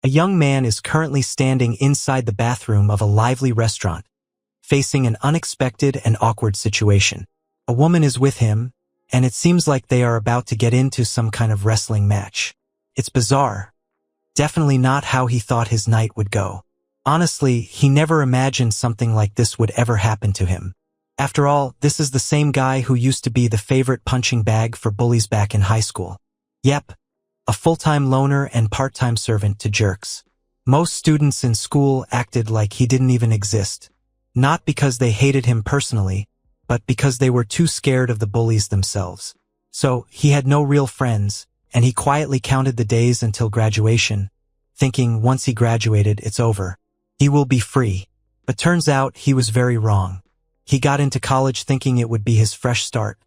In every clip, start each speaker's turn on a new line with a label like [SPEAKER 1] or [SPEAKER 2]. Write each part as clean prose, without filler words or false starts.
[SPEAKER 1] A young man is currently standing inside the bathroom of a lively restaurant, facing an unexpected and awkward situation. A woman is with him, and it seems like they are about to get into some kind of wrestling match. It's bizarre. Definitely not how he thought his night would go. Honestly, he never imagined something like this would ever happen to him. After all, this is the same guy who used to be the favorite punching bag for bullies back in high school. Yep, a full-time loner and part-time servant to jerks. Most students in school acted like he didn't even exist. Not because they hated him personally, but because they were too scared of the bullies themselves. So, he had no real friends, and he quietly counted the days until graduation, thinking once he graduated, it's over. He will be free. But turns out he was very wrong. He got into college thinking it would be his fresh start.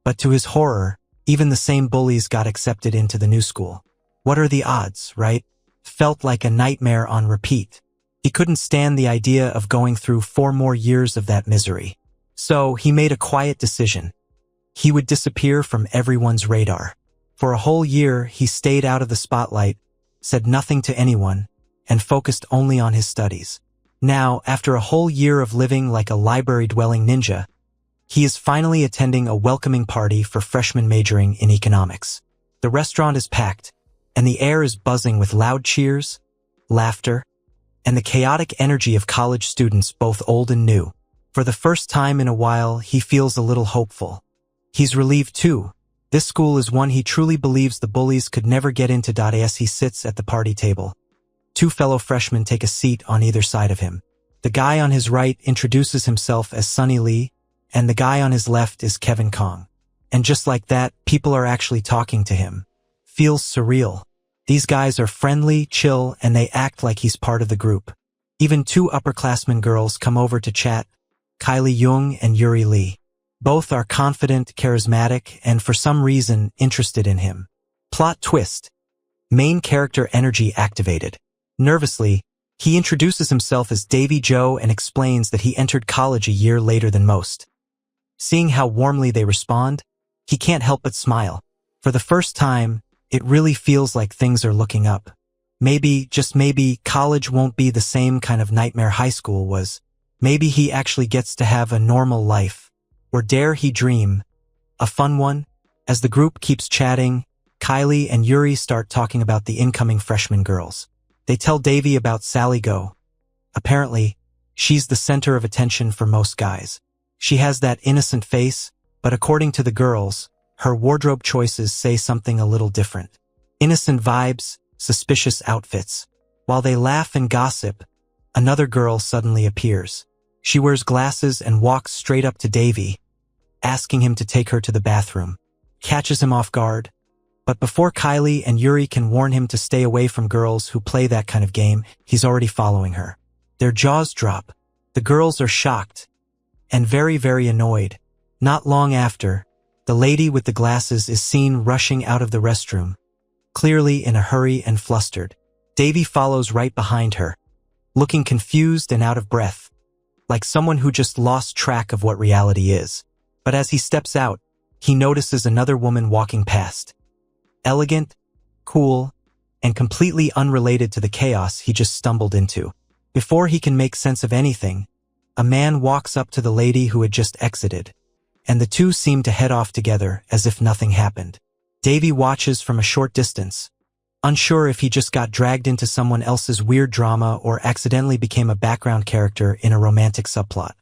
[SPEAKER 1] But to his horror, even the same bullies got accepted into the new school. What are the odds, right? Felt like a nightmare on repeat. He couldn't stand the idea of going through 4 more years of that misery. So he made a quiet decision. He would disappear from everyone's radar. For a whole year, he stayed out of the spotlight, said nothing to anyone, and focused only on his studies. Now, after a whole year of living like a library-dwelling ninja, he is finally attending a welcoming party for freshmen majoring in economics. The restaurant is packed, and the air is buzzing with loud cheers, laughter, and the chaotic energy of college students, both old and new. For the first time in a while, he feels a little hopeful. He's relieved too. This school is one he truly believes the bullies could never get into. As he sits at the party table, 2 fellow freshmen take a seat on either side of him. The guy on his right introduces himself as Sunny Lee, and the guy on his left is Kevin Kong. And just like that, people are actually talking to him. Feels surreal. These guys are friendly, chill, and they act like he's part of the group. Even 2 upperclassmen girls come over to chat, Kylie Jung and Yuri Lee. Both are confident, charismatic, and for some reason interested in him. Plot twist. Main character energy activated. Nervously, he introduces himself as Davy Joe and explains that he entered college a year later than most. Seeing how warmly they respond, he can't help but smile. For the first time, it really feels like things are looking up. Maybe, just maybe, college won't be the same kind of nightmare high school was. Maybe he actually gets to have a normal life. Or dare he dream? A fun one? As the group keeps chatting, Kylie and Yuri start talking about the incoming freshman girls. They tell Davy about Sally Go. Apparently, she's the center of attention for most guys. She has that innocent face, but according to the girls, her wardrobe choices say something a little different. Innocent vibes, suspicious outfits. While they laugh and gossip, another girl suddenly appears. She wears glasses and walks straight up to Davy, asking him to take her to the bathroom. Catches him off guard. But before Kylie and Yuri can warn him to stay away from girls who play that kind of game, he's already following her. Their jaws drop. The girls are shocked and very, very annoyed. Not long after, the lady with the glasses is seen rushing out of the restroom, clearly in a hurry and flustered. Davy follows right behind her, looking confused and out of breath, like someone who just lost track of what reality is. But as he steps out, he notices another woman walking past. Elegant, cool, and completely unrelated to the chaos he just stumbled into. Before he can make sense of anything, a man walks up to the lady who had just exited, and the two seem to head off together as if nothing happened. Davy watches from a short distance, unsure if he just got dragged into someone else's weird drama or accidentally became a background character in a romantic subplot.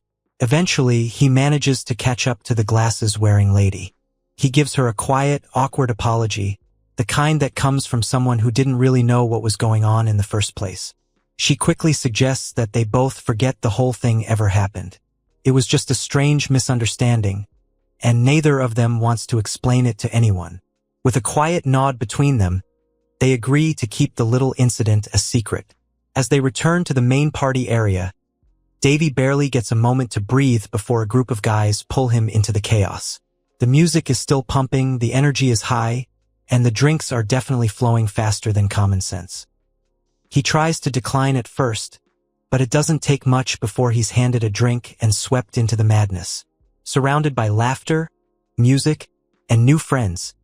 [SPEAKER 1] Eventually, he manages to catch up to the glasses-wearing lady. He gives her a quiet, awkward apology, the kind that comes from someone who didn't really know what was going on in the first place. She quickly suggests that they both forget the whole thing ever happened. It was just a strange misunderstanding, and neither of them wants to explain it to anyone. With a quiet nod between them, they agree to keep the little incident a secret. As they return to the main party area, Davy barely gets a moment to breathe before a group of guys pull him into the chaos. The music is still pumping, the energy is high, and the drinks are definitely flowing faster than common sense. He tries to decline at first, but it doesn't take much before he's handed a drink and swept into the madness. Surrounded by laughter, music, and new friends,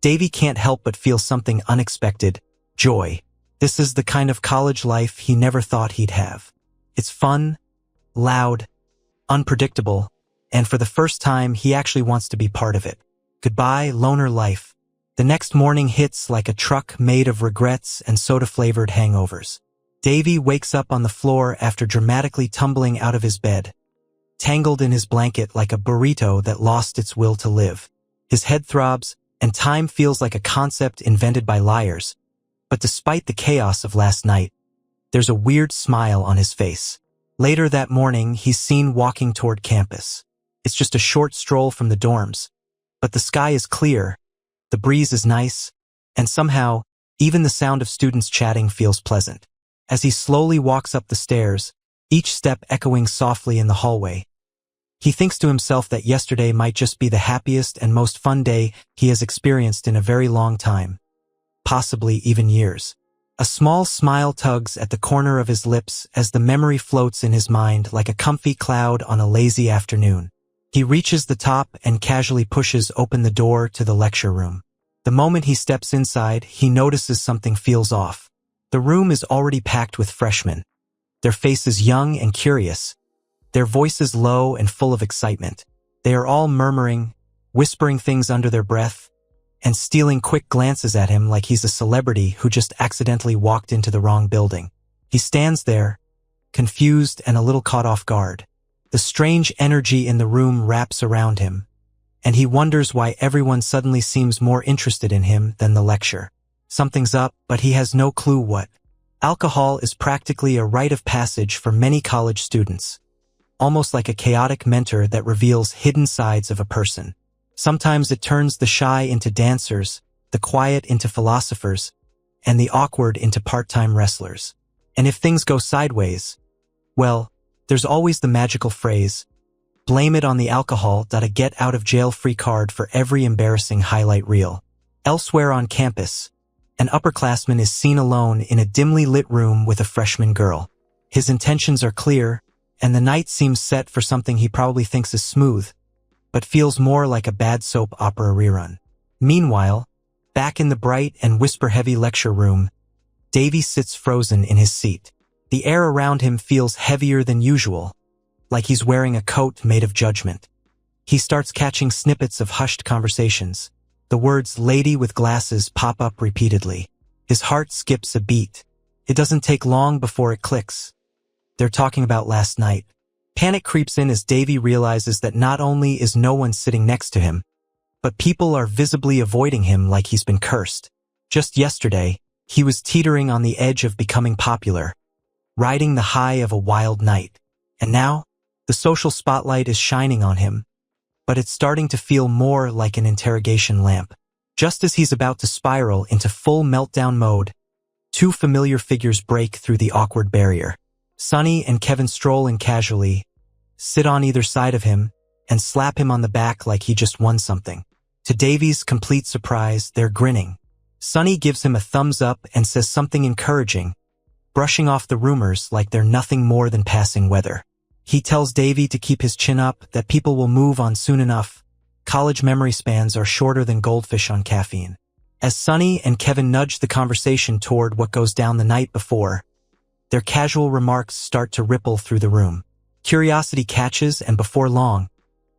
[SPEAKER 1] Davy can't help but feel something unexpected: joy. This is the kind of college life he never thought he'd have. It's fun, loud, unpredictable, and for the first time he actually wants to be part of it. Goodbye, loner life. The next morning hits like a truck made of regrets and soda-flavored hangovers. Davy wakes up on the floor after dramatically tumbling out of his bed, tangled in his blanket like a burrito that lost its will to live. His head throbs, and time feels like a concept invented by liars. But despite the chaos of last night, there's a weird smile on his face. Later that morning, he's seen walking toward campus. It's just a short stroll from the dorms, but the sky is clear, the breeze is nice, and somehow, even the sound of students chatting feels pleasant. As he slowly walks up the stairs, each step echoing softly in the hallway, he thinks to himself that yesterday might just be the happiest and most fun day he has experienced in a very long time, possibly even years. A small smile tugs at the corner of his lips as the memory floats in his mind like a comfy cloud on a lazy afternoon. He reaches the top and casually pushes open the door to the lecture room. The moment he steps inside, he notices something feels off. The room is already packed with freshmen, their faces young and curious, their voices low and full of excitement. They are all murmuring, whispering things under their breath, and stealing quick glances at him like he's a celebrity who just accidentally walked into the wrong building. He stands there, confused and a little caught off guard. The strange energy in the room wraps around him, and he wonders why everyone suddenly seems more interested in him than the lecture. Something's up, but he has no clue what. Alcohol is practically a rite of passage for many college students, almost like a chaotic mentor that reveals hidden sides of a person. Sometimes it turns the shy into dancers, the quiet into philosophers, and the awkward into part-time wrestlers. And if things go sideways, well, there's always the magical phrase, blame it on the alcohol. A get-out-of-jail-free card for every embarrassing highlight reel. Elsewhere on campus, an upperclassman is seen alone in a dimly lit room with a freshman girl. His intentions are clear, and the night seems set for something he probably thinks is smooth, but feels more like a bad soap opera rerun. Meanwhile, back in the bright and whisper-heavy lecture room, Davy sits frozen in his seat. The air around him feels heavier than usual, like he's wearing a coat made of judgment. He starts catching snippets of hushed conversations. The words "lady with glasses" pop up repeatedly. His heart skips a beat. It doesn't take long before it clicks. They're talking about last night. Panic creeps in as Davy realizes that not only is no one sitting next to him, but people are visibly avoiding him like he's been cursed. Just yesterday, he was teetering on the edge of becoming popular, riding the high of a wild night. And now, the social spotlight is shining on him, but it's starting to feel more like an interrogation lamp. Just as he's about to spiral into full meltdown mode, two familiar figures break through the awkward barrier. Sonny and Kevin stroll in casually, sit on either side of him, and slap him on the back like he just won something. To Davy's complete surprise, they're grinning. Sonny gives him a thumbs up and says something encouraging, brushing off the rumors like they're nothing more than passing weather. He tells Davy to keep his chin up, that people will move on soon enough. College memory spans are shorter than goldfish on caffeine. As Sonny and Kevin nudge the conversation toward what goes down the night before, their casual remarks start to ripple through the room. Curiosity catches, and before long,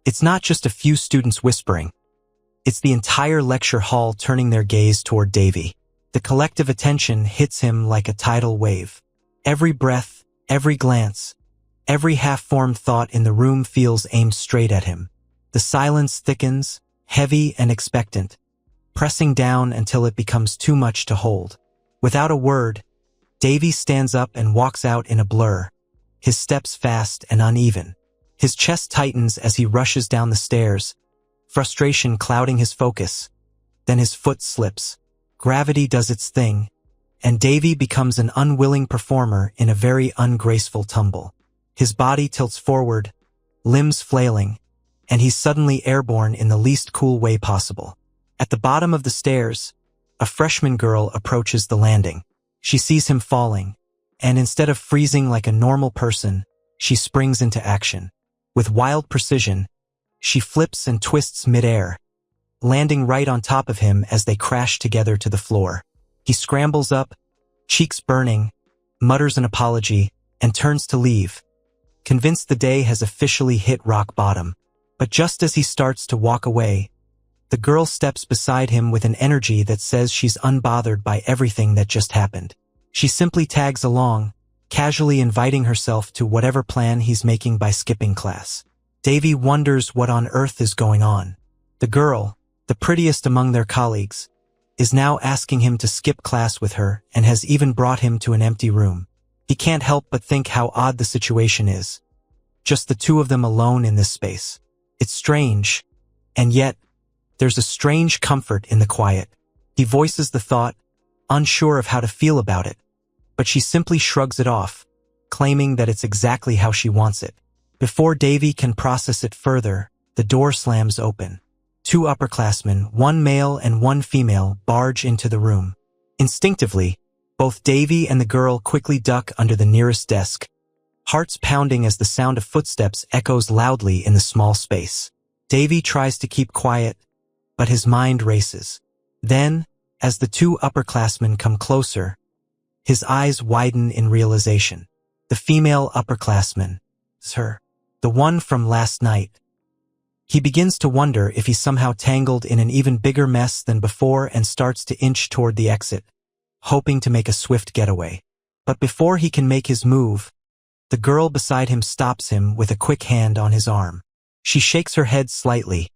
[SPEAKER 1] it's not just a few students whispering. It's the entire lecture hall turning their gaze toward Davy. The collective attention hits him like a tidal wave. Every breath, every glance, every half-formed thought in the room feels aimed straight at him. The silence thickens, heavy and expectant, pressing down until it becomes too much to hold. Without a word, Davy stands up and walks out in a blur, his steps fast and uneven. His chest tightens as he rushes down the stairs, frustration clouding his focus. Then his foot slips. Gravity does its thing, and Davy becomes an unwilling performer in a very ungraceful tumble. His body tilts forward, limbs flailing, and he's suddenly airborne in the least cool way possible. At the bottom of the stairs, a freshman girl approaches the landing. She sees him falling, and instead of freezing like a normal person, she springs into action. With wild precision, she flips and twists midair, landing right on top of him as they crash together to the floor. He scrambles up, cheeks burning, mutters an apology, and turns to leave, convinced the day has officially hit rock bottom. But just as he starts to walk away, the girl steps beside him with an energy that says she's unbothered by everything that just happened. She simply tags along, casually inviting herself to whatever plan he's making by skipping class. Davy wonders what on earth is going on. The girl, the prettiest among their colleagues, is now asking him to skip class with her and has even brought him to an empty room. He can't help but think how odd the situation is. Just the two of them alone in this space. It's strange, and yet, there's a strange comfort in the quiet. He voices the thought, unsure of how to feel about it, but she simply shrugs it off, claiming that it's exactly how she wants it. Before Davy can process it further, the door slams open. Two upperclassmen, one male and one female, barge into the room. Instinctively, both Davy and the girl quickly duck under the nearest desk, hearts pounding as the sound of footsteps echoes loudly in the small space. Davy tries to keep quiet, but his mind races. Then, as the two upperclassmen come closer, his eyes widen in realization. The female upperclassman is her, the one from last night. He begins to wonder if he's somehow tangled in an even bigger mess than before and starts to inch toward the exit, hoping to make a swift getaway. But before he can make his move, the girl beside him stops him with a quick hand on his arm. She shakes her head slightly,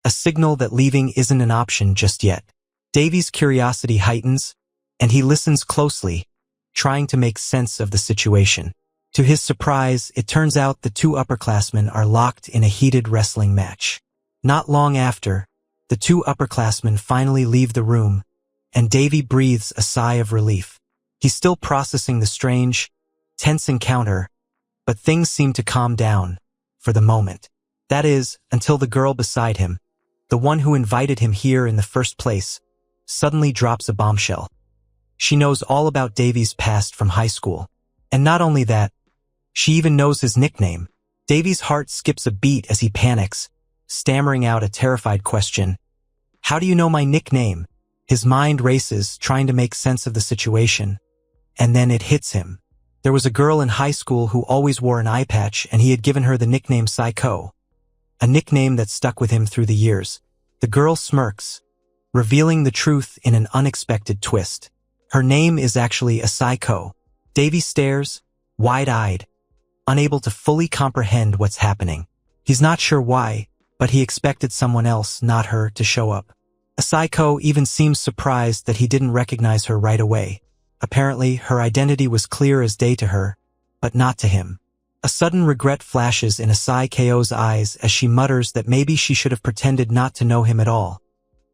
[SPEAKER 1] a signal that leaving isn't an option just yet. Davy's curiosity heightens, and he listens closely, trying to make sense of the situation. To his surprise, it turns out the two upperclassmen are locked in a heated wrestling match. Not long after, the two upperclassmen finally leave the room, and Davy breathes a sigh of relief. He's still processing the strange, tense encounter, but things seem to calm down, for the moment. That is, until the girl beside him, the one who invited him here in the first place, suddenly drops a bombshell. She knows all about Davy's past from high school. And not only that, she even knows his nickname. Davy's heart skips a beat as he panics, stammering out a terrified question. "How do you know my nickname?" His mind races, trying to make sense of the situation. And then it hits him. There was a girl in high school who always wore an eye patch, and he had given her the nickname Psycho, a nickname that stuck with him through the years. The girl smirks, revealing the truth in an unexpected twist. Her name is actually a Psycho. Davy stares, wide-eyed, unable to fully comprehend what's happening. He's not sure why, but he expected someone else, not her, to show up. A Psycho even seems surprised that he didn't recognize her right away. Apparently, her identity was clear as day to her, but not to him. A sudden regret flashes in Asai Ko's eyes as she mutters that maybe she should have pretended not to know him at all,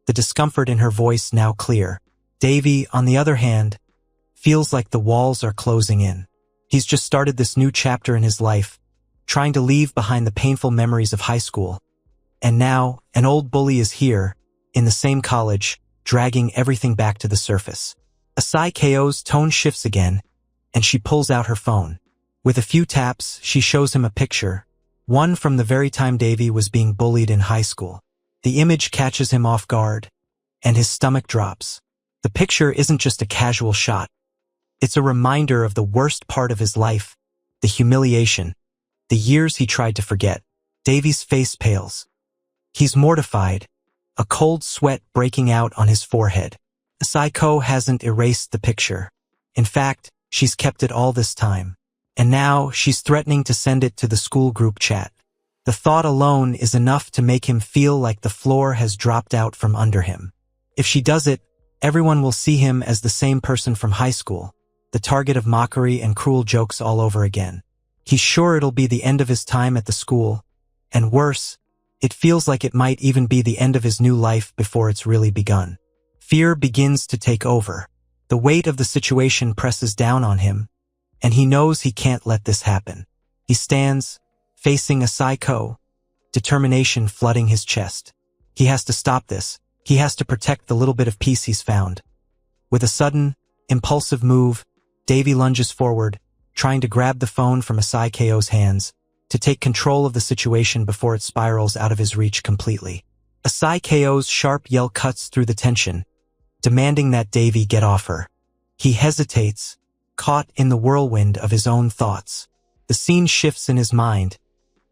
[SPEAKER 1] the discomfort in her voice now clear. Davy, on the other hand, feels like the walls are closing in. He's just started this new chapter in his life, trying to leave behind the painful memories of high school. And now, an old bully is here, in the same college, dragging everything back to the surface. Asai Ko's tone shifts again, and she pulls out her phone. With a few taps, she shows him a picture, one from the very time Davy was being bullied in high school. The image catches him off guard, and his stomach drops. The picture isn't just a casual shot. It's a reminder of the worst part of his life, the humiliation, the years he tried to forget. Davy's face pales. He's mortified, a cold sweat breaking out on his forehead. Psycho hasn't erased the picture. In fact, she's kept it all this time. And now she's threatening to send it to the school group chat. The thought alone is enough to make him feel like the floor has dropped out from under him. If she does it, everyone will see him as the same person from high school, the target of mockery and cruel jokes all over again. He's sure it'll be the end of his time at the school, and worse, it feels like it might even be the end of his new life before it's really begun. Fear begins to take over. The weight of the situation presses down on him, and he knows he can't let this happen. He stands, facing Asai Ko, determination flooding his chest. He has to stop this. He has to protect the little bit of peace he's found. With a sudden, impulsive move, Davy lunges forward, trying to grab the phone from Asai Ko's hands, to take control of the situation before it spirals out of his reach completely. Asai Ko's sharp yell cuts through the tension, demanding that Davy get off her. He hesitates, caught in the whirlwind of his own thoughts. The scene shifts in his mind,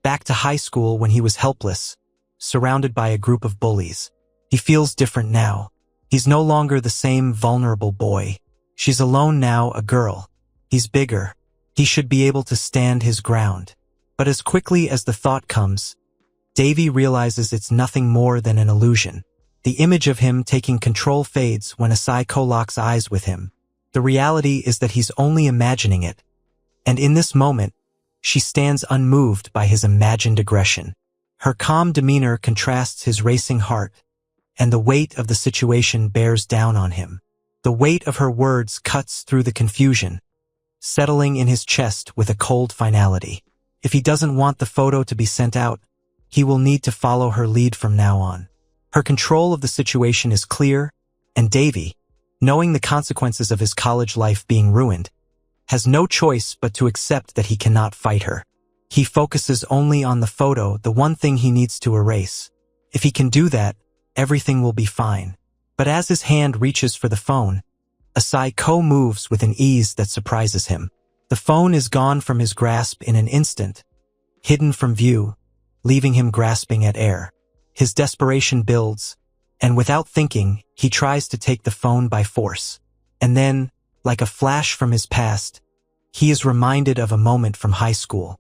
[SPEAKER 1] back to high school when he was helpless, surrounded by a group of bullies. He feels different now. He's no longer the same vulnerable boy. She's alone now, a girl. He's bigger. He should be able to stand his ground. But as quickly as the thought comes, Davy realizes it's nothing more than an illusion. The image of him taking control fades when Asako locks eyes with him. The reality is that he's only imagining it. And in this moment, she stands unmoved by his imagined aggression. Her calm demeanor contrasts his racing heart, and the weight of the situation bears down on him. The weight of her words cuts through the confusion, settling in his chest with a cold finality. If he doesn't want the photo to be sent out, he will need to follow her lead from now on. Her control of the situation is clear, and Davy, knowing the consequences of his college life being ruined, has no choice but to accept that he cannot fight her. He focuses only on the photo, the one thing he needs to erase. If he can do that, everything will be fine. But as his hand reaches for the phone, Asako moves with an ease that surprises him. The phone is gone from his grasp in an instant, hidden from view, leaving him grasping at air. His desperation builds, and without thinking, he tries to take the phone by force. And then, like a flash from his past, he is reminded of a moment from high school.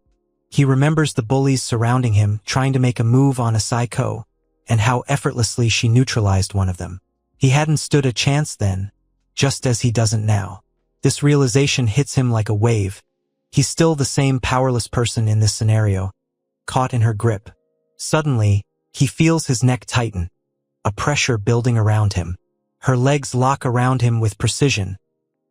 [SPEAKER 1] He remembers the bullies surrounding him, trying to make a move on Asako, and how effortlessly she neutralized one of them. He hadn't stood a chance then, just as he doesn't now. This realization hits him like a wave. He's still the same powerless person in this scenario, caught in her grip. Suddenly, he feels his neck tighten, a pressure building around him. Her legs lock around him with precision,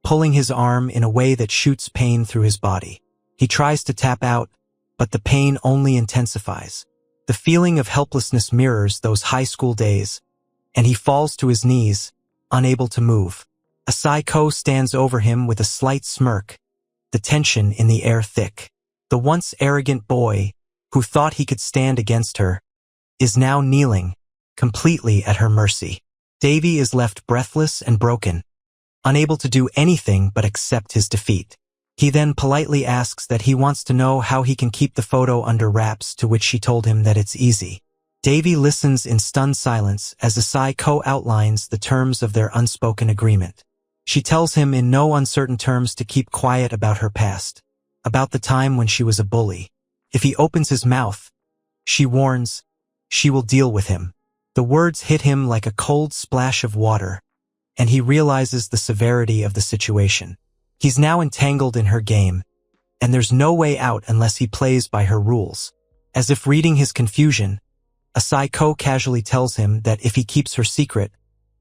[SPEAKER 1] pulling his arm in a way that shoots pain through his body. He tries to tap out, but the pain only intensifies. The feeling of helplessness mirrors those high school days, and he falls to his knees, unable to move. Asako stands over him with a slight smirk, the tension in the air thick. The once arrogant boy, who thought he could stand against her, is now kneeling, completely at her mercy. Davy is left breathless and broken, unable to do anything but accept his defeat. He then politely asks that he wants to know how he can keep the photo under wraps, to which she told him that it's easy. Davy listens in stunned silence as Asako outlines the terms of their unspoken agreement. She tells him in no uncertain terms to keep quiet about her past, about the time when she was a bully. If he opens his mouth, she warns, she will deal with him. The words hit him like a cold splash of water, and he realizes the severity of the situation. He's now entangled in her game, and there's no way out unless he plays by her rules. As if reading his confusion, Asako casually tells him that if he keeps her secret,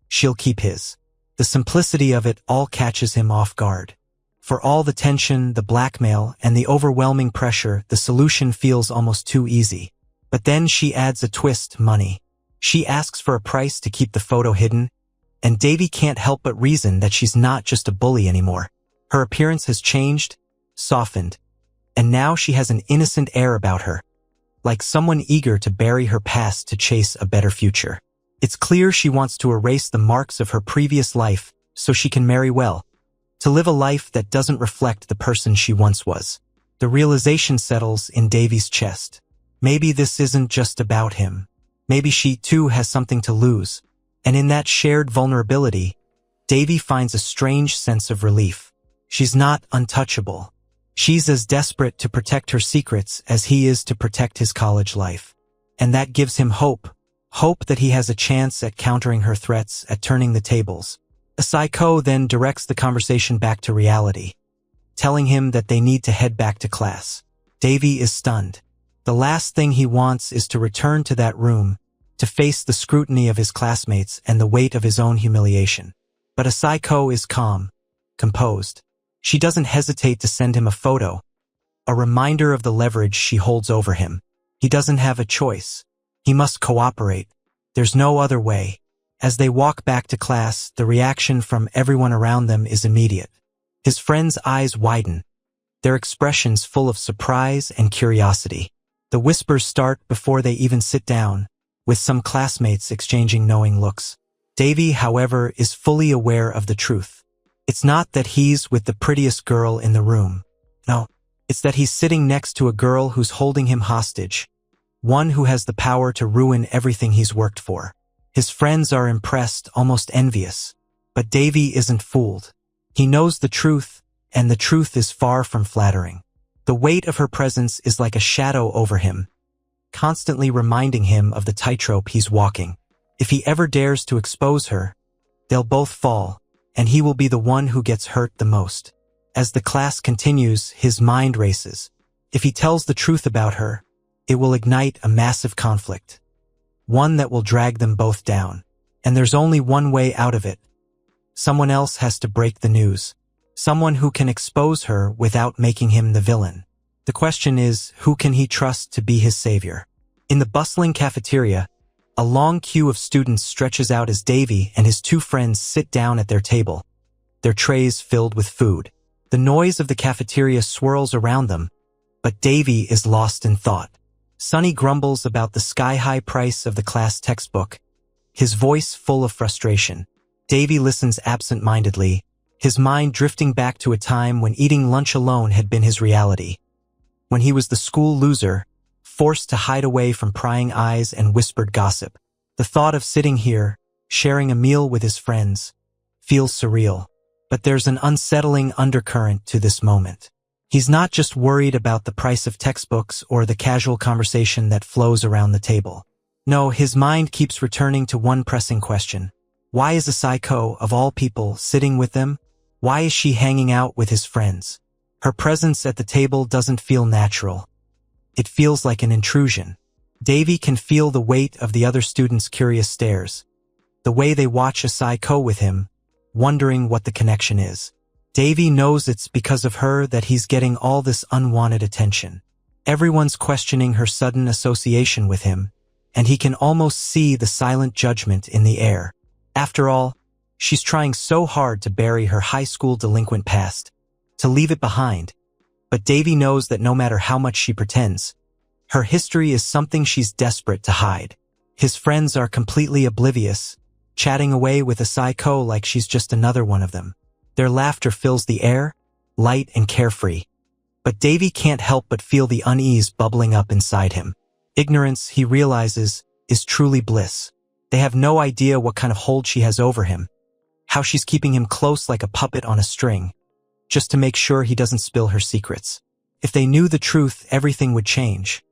[SPEAKER 1] she'll keep his. The simplicity of it all catches him off guard. For all the tension, the blackmail, and the overwhelming pressure, the solution feels almost too easy. But then she adds a twist: money. She asks for a price to keep the photo hidden, and Davy can't help but reason that she's not just a bully anymore. Her appearance has changed, softened, and now she has an innocent air about her, like someone eager to bury her past to chase a better future. It's clear she wants to erase the marks of her previous life so she can marry well, to live a life that doesn't reflect the person she once was. The realization settles in Davy's chest. Maybe this isn't just about him. Maybe she too has something to lose, and in that shared vulnerability, Davy finds a strange sense of relief. She's not untouchable. She's as desperate to protect her secrets as he is to protect his college life. And that gives him hope. Hope that he has a chance at countering her threats, at turning the tables. Asako then directs the conversation back to reality, telling him that they need to head back to class. Davy is stunned. The last thing he wants is to return to that room, to face the scrutiny of his classmates and the weight of his own humiliation. But Asako is calm, composed. She doesn't hesitate to send him a photo, a reminder of the leverage she holds over him. He doesn't have a choice. He must cooperate. There's no other way. As they walk back to class, the reaction from everyone around them is immediate. His friends' eyes widen, their expressions full of surprise and curiosity. The whispers start before they even sit down, with some classmates exchanging knowing looks. Davy, however, is fully aware of the truth. It's not that he's with the prettiest girl in the room. No, it's that he's sitting next to a girl who's holding him hostage, one who has the power to ruin everything he's worked for. His friends are impressed, almost envious. But Davy isn't fooled. He knows the truth, and the truth is far from flattering. The weight of her presence is like a shadow over him, constantly reminding him of the tightrope he's walking. If he ever dares to expose her, they'll both fall, and he will be the one who gets hurt the most. As the class continues, his mind races. If he tells the truth about her, it will ignite a massive conflict, one that will drag them both down. And there's only one way out of it. Someone else has to break the news. Someone who can expose her without making him the villain. The question is, who can he trust to be his savior? In the bustling cafeteria, a long queue of students stretches out as Davy and his two friends sit down at their table, their trays filled with food. The noise of the cafeteria swirls around them, but Davy is lost in thought. Sonny grumbles about the sky-high price of the class textbook, his voice full of frustration. Davy listens absent-mindedly, his mind drifting back to a time when eating lunch alone had been his reality. When he was the school loser, forced to hide away from prying eyes and whispered gossip. The thought of sitting here, sharing a meal with his friends, feels surreal. But there's an unsettling undercurrent to this moment. He's not just worried about the price of textbooks or the casual conversation that flows around the table. No, his mind keeps returning to one pressing question. Why is a psycho, of all people, sitting with them? Why is she hanging out with his friends? Her presence at the table doesn't feel natural. It feels like an intrusion. Davy can feel the weight of the other students' curious stares, the way they watch a psycho with him, wondering what the connection is. Davy knows it's because of her that he's getting all this unwanted attention. Everyone's questioning her sudden association with him, and he can almost see the silent judgment in the air. After all, she's trying so hard to bury her high school delinquent past, to leave it behind. But Davy knows that no matter how much she pretends, her history is something she's desperate to hide. His friends are completely oblivious, chatting away with a psycho like she's just another one of them. Their laughter fills the air, light and carefree. But Davy can't help but feel the unease bubbling up inside him. Ignorance, he realizes, is truly bliss. They have no idea what kind of hold she has over him, how she's keeping him close like a puppet on a string, just to make sure he doesn't spill her secrets. If they knew the truth, everything would change.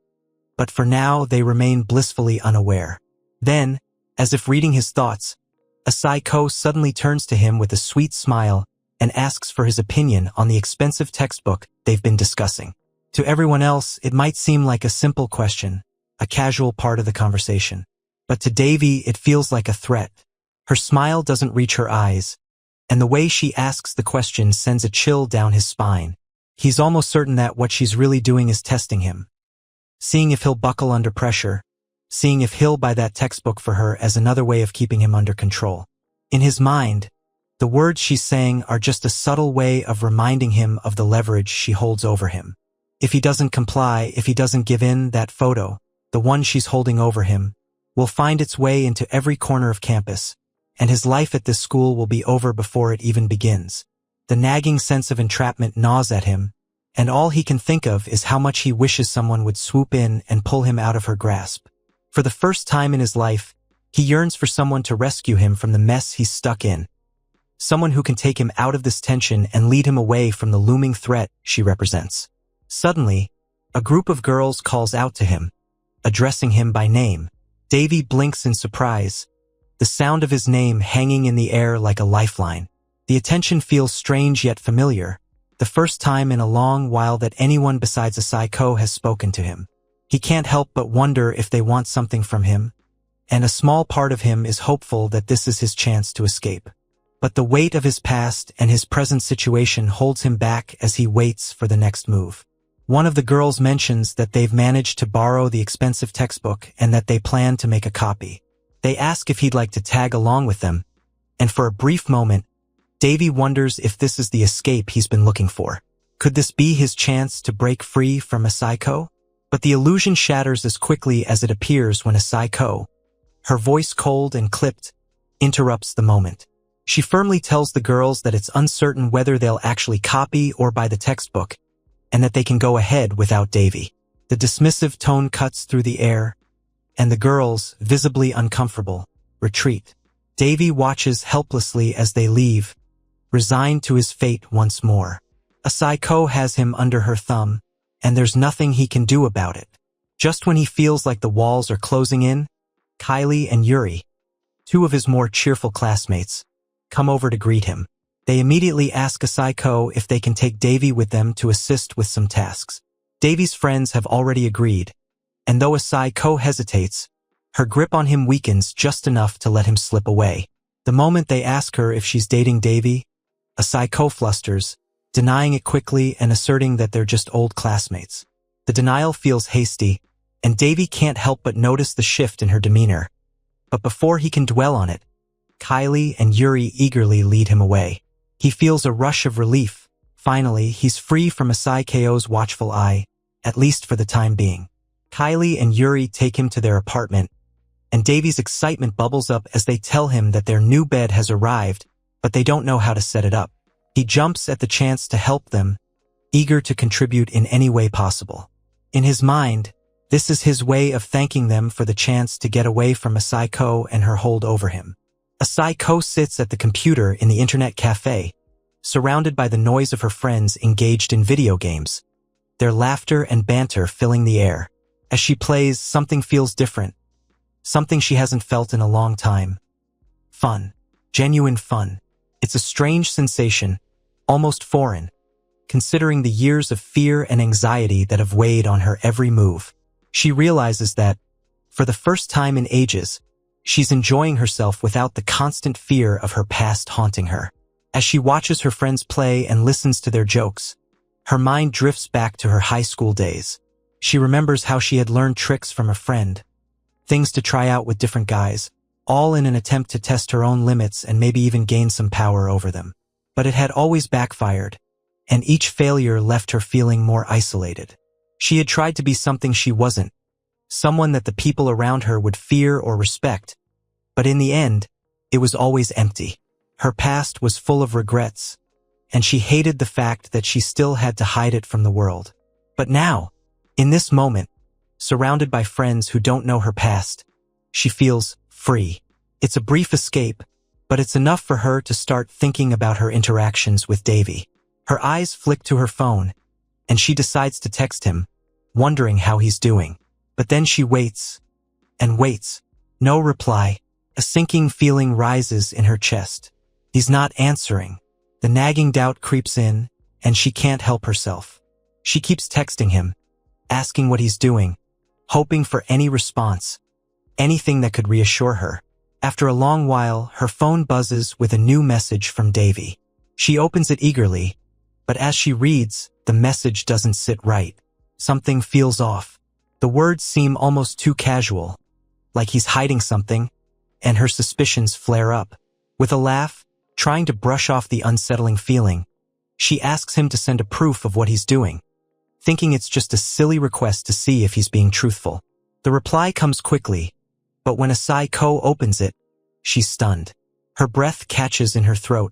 [SPEAKER 1] But for now, they remain blissfully unaware. Then, as if reading his thoughts, a psycho suddenly turns to him with a sweet smile and asks for his opinion on the expensive textbook they've been discussing. To everyone else, it might seem like a simple question, a casual part of the conversation. But to Davy, it feels like a threat. Her smile doesn't reach her eyes, and the way she asks the question sends a chill down his spine. He's almost certain that what she's really doing is testing him, seeing if he'll buckle under pressure, seeing if he'll buy that textbook for her as another way of keeping him under control. In his mind, the words she's saying are just a subtle way of reminding him of the leverage she holds over him. If he doesn't comply, if he doesn't give in, that photo, the one she's holding over him, will find its way into every corner of campus, and his life at this school will be over before it even begins. The nagging sense of entrapment gnaws at him, and all he can think of is how much he wishes someone would swoop in and pull him out of her grasp. For the first time in his life, he yearns for someone to rescue him from the mess he's stuck in, someone who can take him out of this tension and lead him away from the looming threat she represents. Suddenly, a group of girls calls out to him, addressing him by name. Davy blinks in surprise, the sound of his name hanging in the air like a lifeline. The attention feels strange yet familiar, the first time in a long while that anyone besides a psycho has spoken to him. He can't help but wonder if they want something from him, and a small part of him is hopeful that this is his chance to escape. But the weight of his past and his present situation holds him back as he waits for the next move. One of the girls mentions that they've managed to borrow the expensive textbook and that they plan to make a copy. They ask if he'd like to tag along with them, and for a brief moment, Davy wonders if this is the escape he's been looking for. Could this be his chance to break free from a psycho? But the illusion shatters as quickly as it appears when a psycho, her voice cold and clipped, interrupts the moment. She firmly tells the girls that it's uncertain whether they'll actually copy or buy the textbook, and that they can go ahead without Davy. The dismissive tone cuts through the air, and the girls, visibly uncomfortable, retreat. Davy watches helplessly as they leave, resigned to his fate once more. Asako has him under her thumb, and there's nothing he can do about it. Just when he feels like the walls are closing in, Kylie and Yuri, two of his more cheerful classmates, come over to greet him. They immediately ask Asako if they can take Davy with them to assist with some tasks. Davy's friends have already agreed, and though Asako hesitates, her grip on him weakens just enough to let him slip away. The moment they ask her if she's dating Davy, Asako flusters, denying it quickly and asserting that they're just old classmates. The denial feels hasty, and Davy can't help but notice the shift in her demeanor. But before he can dwell on it, Kylie and Yuri eagerly lead him away. He feels a rush of relief. Finally, he's free from Asako's watchful eye, at least for the time being. Kylie and Yuri take him to their apartment, and Davy's excitement bubbles up as they tell him that their new bed has arrived, but they don't know how to set it up. He jumps at the chance to help them, eager to contribute in any way possible. In his mind, this is his way of thanking them for the chance to get away from Asako and her hold over him. Asako sits at the computer in the internet cafe, surrounded by the noise of her friends engaged in video games, their laughter and banter filling the air. As she plays, something feels different, something she hasn't felt in a long time. Fun. Genuine fun. It's a strange sensation, almost foreign, considering the years of fear and anxiety that have weighed on her every move. She realizes that, for the first time in ages, she's enjoying herself without the constant fear of her past haunting her. As she watches her friends play and listens to their jokes, her mind drifts back to her high school days. She remembers how she had learned tricks from a friend, things to try out with different guys, all in an attempt to test her own limits and maybe even gain some power over them. But it had always backfired, and each failure left her feeling more isolated. She had tried to be something she wasn't, someone that the people around her would fear or respect, but in the end, it was always empty. Her past was full of regrets, and she hated the fact that she still had to hide it from the world. But now, in this moment, surrounded by friends who don't know her past, she feels free. It's a brief escape, but it's enough for her to start thinking about her interactions with Davy. Her eyes flick to her phone, and she decides to text him, wondering how he's doing. But then she waits, and waits. No reply. A sinking feeling rises in her chest. He's not answering. The nagging doubt creeps in, and she can't help herself. She keeps texting him, asking what he's doing, hoping for any response, anything that could reassure her. After a long while, her phone buzzes with a new message from Davy. She opens it eagerly, but as she reads, the message doesn't sit right. Something feels off. The words seem almost too casual, like he's hiding something, and her suspicions flare up. With a laugh, trying to brush off the unsettling feeling, she asks him to send a proof of what he's doing, thinking it's just a silly request to see if he's being truthful. The reply comes quickly, but when Asako opens it, she's stunned. Her breath catches in her throat,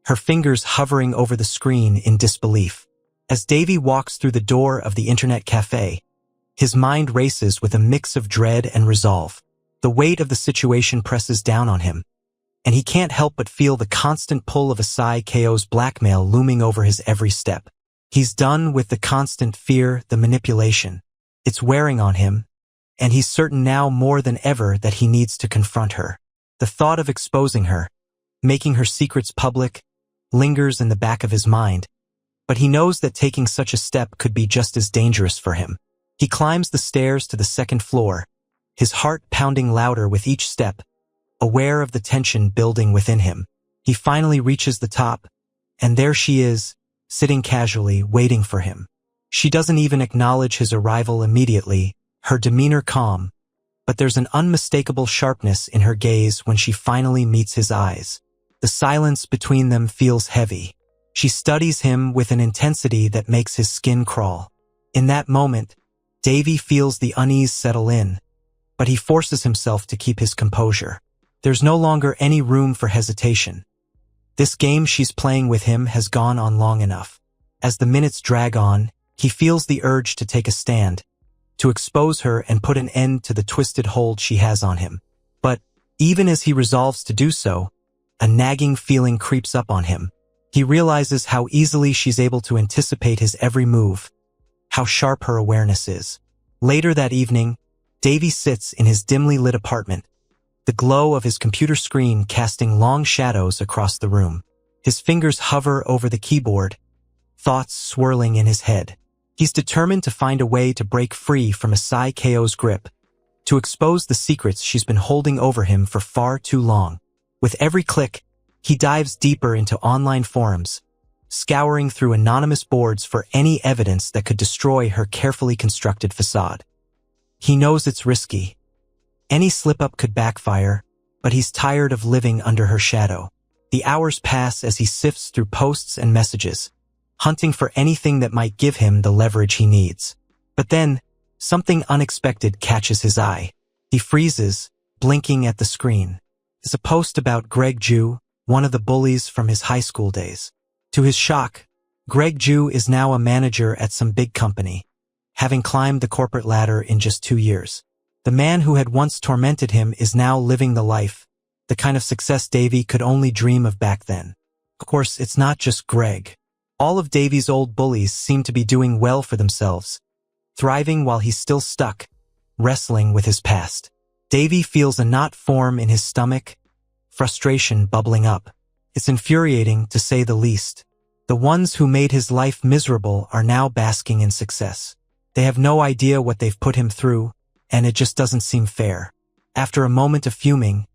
[SPEAKER 1] her fingers hovering over the screen in disbelief. As Davy walks through the door of the internet cafe, his mind races with a mix of dread and resolve. The weight of the situation presses down on him, and he can't help but feel the constant pull of Asako's blackmail looming over his every step. He's done with the constant fear, the manipulation. It's wearing on him, and he's certain now more than ever that he needs to confront her. The thought of exposing her, making her secrets public, lingers in the back of his mind, but he knows that taking such a step could be just as dangerous for him. He climbs the stairs to the second floor, his heart pounding louder with each step, aware of the tension building within him. He finally reaches the top, and there she is, sitting casually, waiting for him. She doesn't even acknowledge his arrival immediately, her demeanor calm, but there's an unmistakable sharpness in her gaze when she finally meets his eyes. The silence between them feels heavy. She studies him with an intensity that makes his skin crawl. In that moment, Davy feels the unease settle in, but he forces himself to keep his composure. There's no longer any room for hesitation. This game she's playing with him has gone on long enough. As the minutes drag on, he feels the urge to take a stand, to expose her and put an end to the twisted hold she has on him. But even as he resolves to do so, a nagging feeling creeps up on him. He realizes how easily she's able to anticipate his every move, how sharp her awareness is. Later that evening, Davy sits in his dimly lit apartment, the glow of his computer screen casting long shadows across the room. His fingers hover over the keyboard, thoughts swirling in his head. He's determined to find a way to break free from Asai Ko's grip, to expose the secrets she's been holding over him for far too long. With every click, he dives deeper into online forums, scouring through anonymous boards for any evidence that could destroy her carefully constructed facade. He knows it's risky. Any slip-up could backfire, but he's tired of living under her shadow. The hours pass as he sifts through posts and messages, hunting for anything that might give him the leverage he needs. But then, something unexpected catches his eye. He freezes, blinking at the screen. It's a post about Greg Ju, one of the bullies from his high school days. To his shock, Greg Ju is now a manager at some big company, having climbed the corporate ladder in just 2 years. The man who had once tormented him is now living the life, the kind of success Davy could only dream of back then. Of course, it's not just Greg. All of Davy's old bullies seem to be doing well for themselves, thriving while he's still stuck, wrestling with his past. Davy feels a knot form in his stomach, frustration bubbling up. It's infuriating, to say the least. The ones who made his life miserable are now basking in success. They have no idea what they've put him through, and it just doesn't seem fair. After a moment of fuming,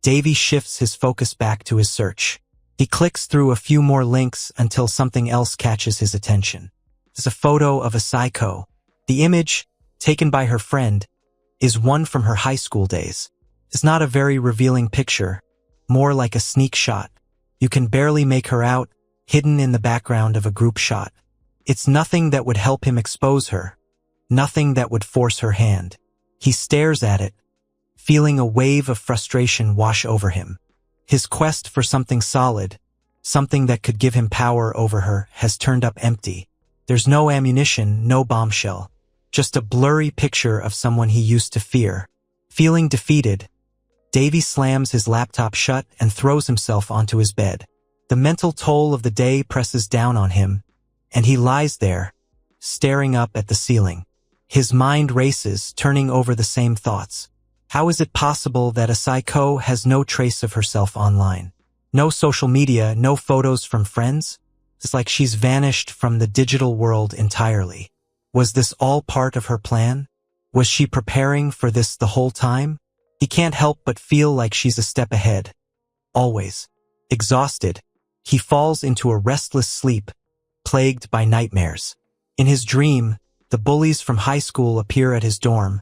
[SPEAKER 1] Davy shifts his focus back to his search. He clicks through a few more links until something else catches his attention. It's a photo of Asai Ko. The image, taken by her friend, is one from her high school days. It's not a very revealing picture, more like a sneak shot. You can barely make her out, hidden in the background of a group shot. It's nothing that would help him expose her, nothing that would force her hand. He stares at it, feeling a wave of frustration wash over him. His quest for something solid, something that could give him power over her, has turned up empty. There's no ammunition, no bombshell, just a blurry picture of someone he used to fear. Feeling defeated, Davy slams his laptop shut and throws himself onto his bed. The mental toll of the day presses down on him, and he lies there, staring up at the ceiling. His mind races, turning over the same thoughts. How is it possible that Asai Ko has no trace of herself online? No social media, no photos from friends? It's like she's vanished from the digital world entirely. Was this all part of her plan? Was she preparing for this the whole time? He can't help but feel like she's a step ahead. Always. Exhausted, he falls into a restless sleep, plagued by nightmares. In his dream, the bullies from high school appear at his dorm,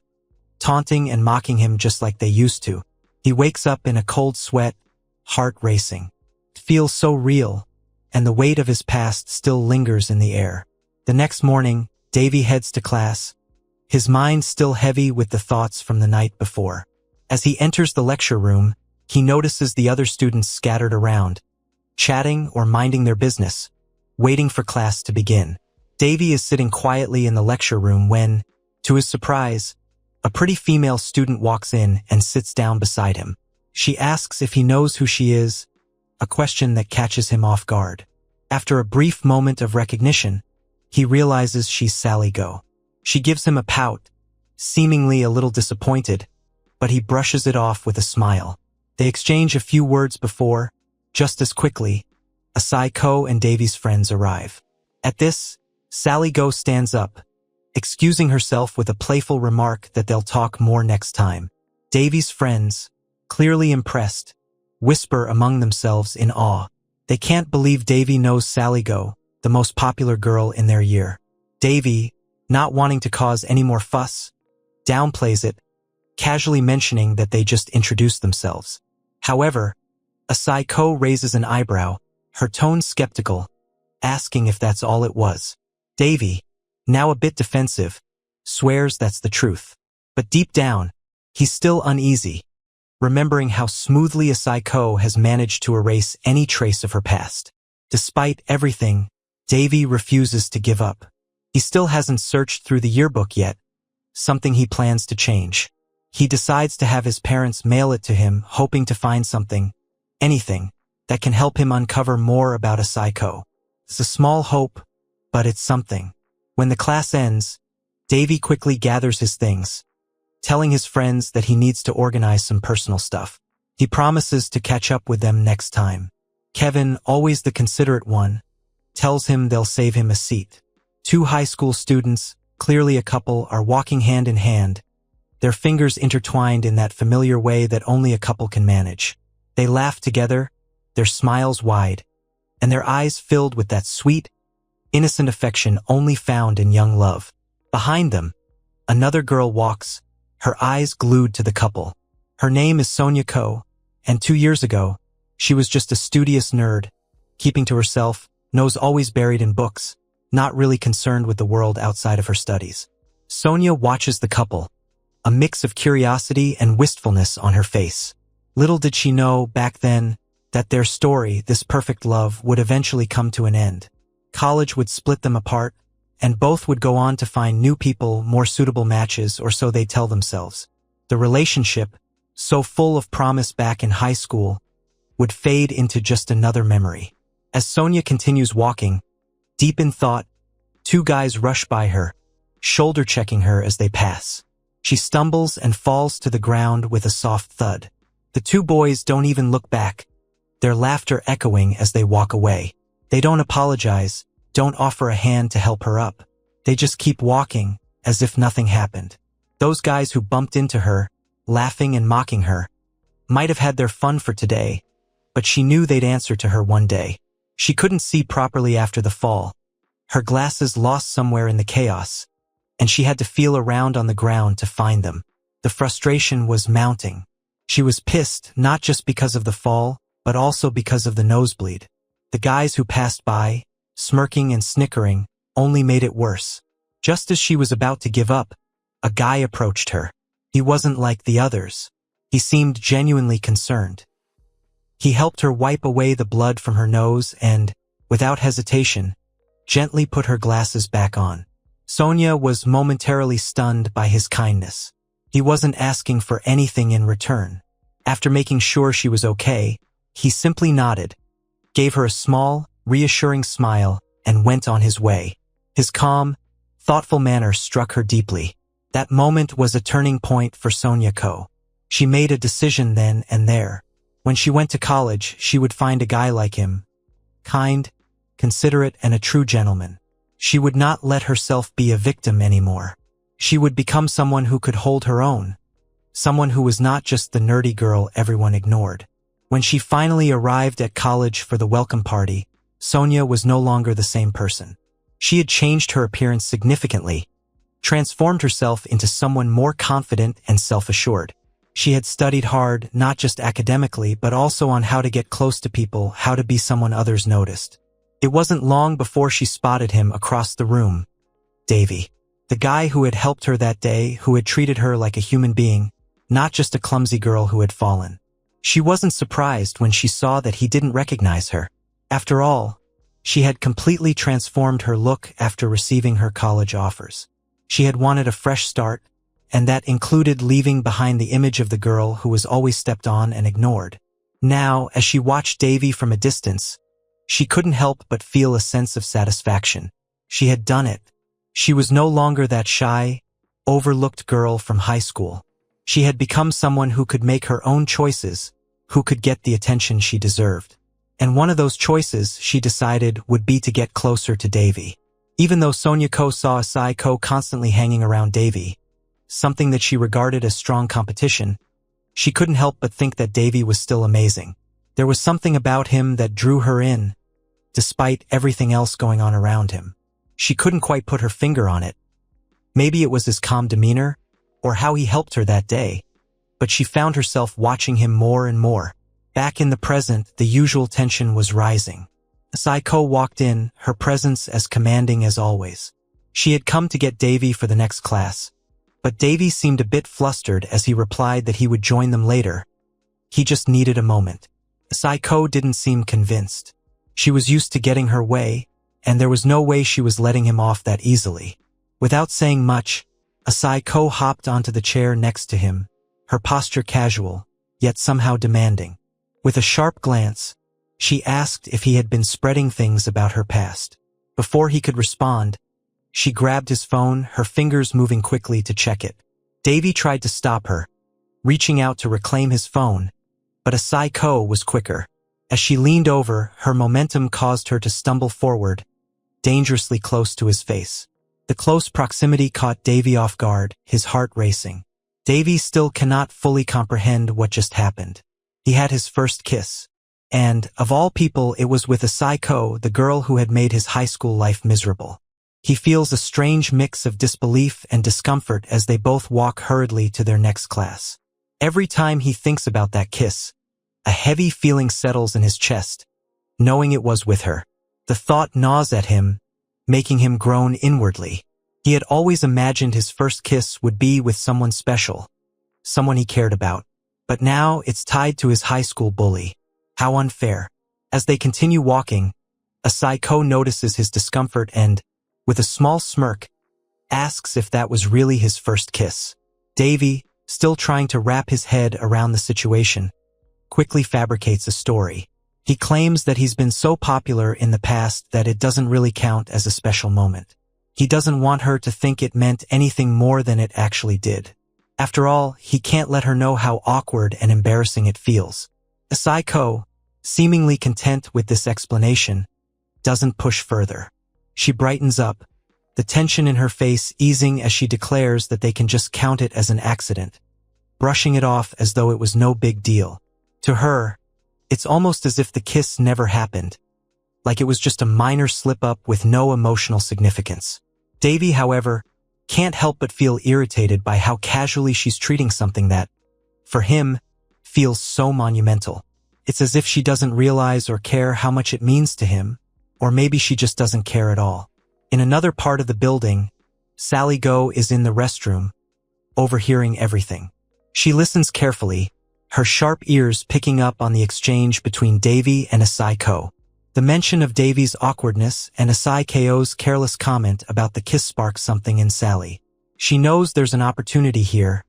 [SPEAKER 1] taunting and mocking him just like they used to. He wakes up in a cold sweat, heart racing. It feels so real, and the weight of his past still lingers in the air. The next morning, Davy heads to class, his mind still heavy with the thoughts from the night before. As he enters the lecture room, he notices the other students scattered around, chatting or minding their business, waiting for class to begin. Davy is sitting quietly in the lecture room when, to his surprise, a pretty female student walks in and sits down beside him. She asks if he knows who she is, a question that catches him off guard. After a brief moment of recognition, he realizes she's Sally Go. She gives him a pout, seemingly a little disappointed, but he brushes it off with a smile. They exchange a few words before, just as quickly, Asai Ko and Davy's friends arrive. At this, Sally Go stands up, excusing herself with a playful remark that they'll talk more next time. Davy's friends, clearly impressed, whisper among themselves in awe. They can't believe Davy knows Sally Go, the most popular girl in their year. Davy, not wanting to cause any more fuss, downplays it, casually mentioning that they just introduced themselves. However, Asai Ko raises an eyebrow, her tone skeptical, asking if that's all it was. Davy, now a bit defensive, swears that's the truth. But deep down, he's still uneasy. remembering how smoothly a psycho has managed to erase any trace of her past. Despite everything, Davy refuses to give up. He still hasn't searched through the yearbook yet, something he plans to change. He decides to have his parents mail it to him, hoping to find something, anything, that can help him uncover more about a psycho. It's a small hope, but it's something. When the class ends, Davy quickly gathers his things, telling his friends that he needs to organize some personal stuff. He promises to catch up with them next time. Kevin, always the considerate one, tells him they'll save him a seat. Two high school students, clearly a couple, are walking hand in hand, their fingers intertwined in that familiar way that only a couple can manage. They laugh together, their smiles wide, and their eyes filled with that sweet, innocent affection only found in young love. Behind them, another girl walks, her eyes glued to the couple. Her name is Sonia, and 2 years ago, she was just a studious nerd, keeping to herself, nose always buried in books, not really concerned with the world outside of her studies. Sonia watches the couple, a mix of curiosity and wistfulness on her face. Little did she know back then that their story, this perfect love, would eventually come to an end. College would split them apart, and both would go on to find new people, more suitable matches, or so they tell themselves. The relationship, so full of promise back in high school, would fade into just another memory. As Sonia continues walking, deep in thought, two guys rush by her, shoulder-checking her as they pass. She stumbles and falls to the ground with a soft thud. The two boys don't even look back, their laughter echoing as they walk away. They don't apologize, don't offer a hand to help her up. They just keep walking, as if nothing happened. Those guys who bumped into her, laughing and mocking her, might have had their fun for today, but she knew they'd answer to her one day. She couldn't see properly after the fall, her glasses lost somewhere in the chaos, and she had to feel around on the ground to find them. The frustration was mounting. She was pissed not just because of the fall, but also because of the nosebleed. The guys who passed by, smirking and snickering, only made it worse. Just as she was about to give up, a guy approached her. He wasn't like the others. He seemed genuinely concerned. He helped her wipe away the blood from her nose and, without hesitation, gently put her glasses back on. Sonia was momentarily stunned by his kindness. He wasn't asking for anything in return. After making sure she was okay, he simply nodded, gave her a small, reassuring smile, and went on his way. His calm, thoughtful manner struck her deeply. That moment was a turning point for Sonia. She made a decision then and there. When she went to college, she would find a guy like him, kind, considerate, and a true gentleman. She would not let herself be a victim anymore. She would become someone who could hold her own, someone who was not just the nerdy girl everyone ignored. When she finally arrived at college for the welcome party, Sonia was no longer the same person. She had changed her appearance significantly, transformed herself into someone more confident and self-assured. She had studied hard, not just academically, but also on how to get close to people, how to be someone others noticed. It wasn't long before she spotted him across the room. Davy. The guy who had helped her that day, who had treated her like a human being, not just a clumsy girl who had fallen. She wasn't surprised when she saw that he didn't recognize her. After all, she had completely transformed her look after receiving her college offers. She had wanted a fresh start, and that included leaving behind the image of the girl who was always stepped on and ignored. Now, as she watched Davy from a distance, she couldn't help but feel a sense of satisfaction. She had done it. She was no longer that shy, overlooked girl from high school. She had become someone who could make her own choices, who could get the attention she deserved. And one of those choices, she decided, would be to get closer to Davy. Even though Sonia saw a psycho constantly hanging around Davy, something that she regarded as strong competition, she couldn't help but think that Davy was still amazing. There was something about him that drew her in, despite everything else going on around him. She couldn't quite put her finger on it. Maybe it was his calm demeanor, or how he helped her that day, but she found herself watching him more and more. Back in the present, the usual tension was rising. Psycho walked in, her presence as commanding as always. She had come to get Davy for the next class, but Davy seemed a bit flustered as he replied that he would join them later, He just needed a moment. Saiko didn't seem convinced. She was used to getting her way, and there was no way she was letting him off that easily. Without saying much, Saiko hopped onto the chair next to him, her posture casual, yet somehow demanding. With a sharp glance, she asked if he had been spreading things about her past. Before he could respond, she grabbed his phone, her fingers moving quickly to check it. Davy tried to stop her, reaching out to reclaim his phone, but Saiko was quicker. As she leaned over, her momentum caused her to stumble forward, dangerously close to his face. The close proximity caught Davy off guard, his heart racing. Davy still cannot fully comprehend what just happened. He had his first kiss. And, of all people, it was with Saiko, the girl who had made his high school life miserable. He feels a strange mix of disbelief and discomfort as they both walk hurriedly to their next class. Every time he thinks about that kiss, a heavy feeling settles in his chest, knowing it was with her. The thought gnaws at him, making him groan inwardly. He had always imagined his first kiss would be with someone special, someone he cared about. But now it's tied to his high school bully. How unfair. As they continue walking, Saiko notices his discomfort and, with a small smirk, asks if that was really his first kiss. Davy, still trying to wrap his head around the situation, quickly fabricates a story. He claims that he's been so popular in the past that it doesn't really count as a special moment. He doesn't want her to think it meant anything more than it actually did. After all, he can't let her know how awkward and embarrassing it feels. Saiko, seemingly content with this explanation, doesn't push further. She brightens up, the tension in her face easing as she declares that they can just count it as an accident, brushing it off as though it was no big deal. To her, it's almost as if the kiss never happened, like it was just a minor slip-up with no emotional significance. Davy, however, can't help but feel irritated by how casually she's treating something that, for him, feels so monumental. It's as if she doesn't realize or care how much it means to him, or maybe she just doesn't care at all. In another part of the building, Sally Go is in the restroom, overhearing everything. She listens carefully, her sharp ears picking up on the exchange between Davy and Saiko. The mention of Davy's awkwardness and Saiko's careless comment about the kiss sparks something in Sally. She knows there's an opportunity here,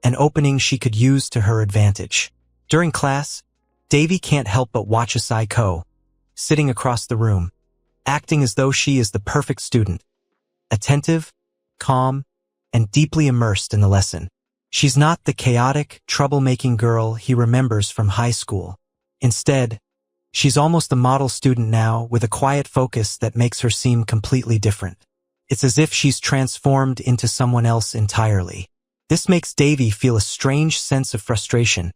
[SPEAKER 1] an opening she could use to her advantage. During class, Davy can't help but watch Saiko, sitting across the room, acting as though she is the perfect student, attentive, calm, and deeply immersed in the lesson. She's not the chaotic, troublemaking girl he remembers from high school. Instead, she's almost the model student now with a quiet focus that makes her seem completely different. It's as if she's transformed into someone else entirely. This makes Davy feel a strange sense of frustration,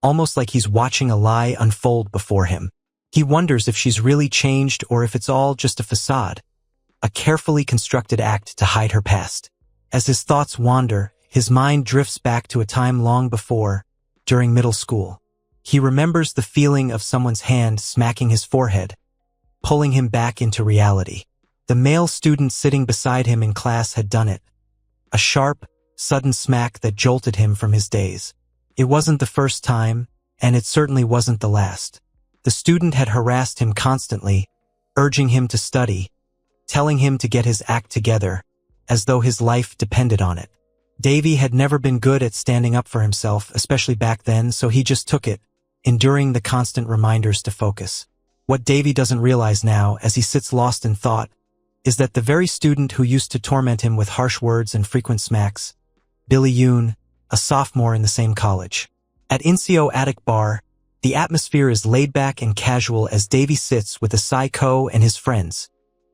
[SPEAKER 1] almost like he's watching a lie unfold before him. He wonders if she's really changed or if it's all just a facade, a carefully constructed act to hide her past. As his thoughts wander, his mind drifts back to a time long before, during middle school. He remembers the feeling of someone's hand smacking his forehead, pulling him back into reality. The male student sitting beside him in class had done it. A sharp, sudden smack that jolted him from his daze. It wasn't the first time, and it certainly wasn't the last. The student had harassed him constantly, urging him to study, telling him to get his act together, as though his life depended on it. Davy had never been good at standing up for himself, especially back then, so he just took it, enduring the constant reminders to focus. What Davy doesn't realize now, as he sits lost in thought, is that the very student who used to torment him with harsh words and frequent smacks, Billy Yoon, a sophomore in the same college. At Incio Attic Bar, the atmosphere is laid back and casual as Davy sits with Saiko and his friends,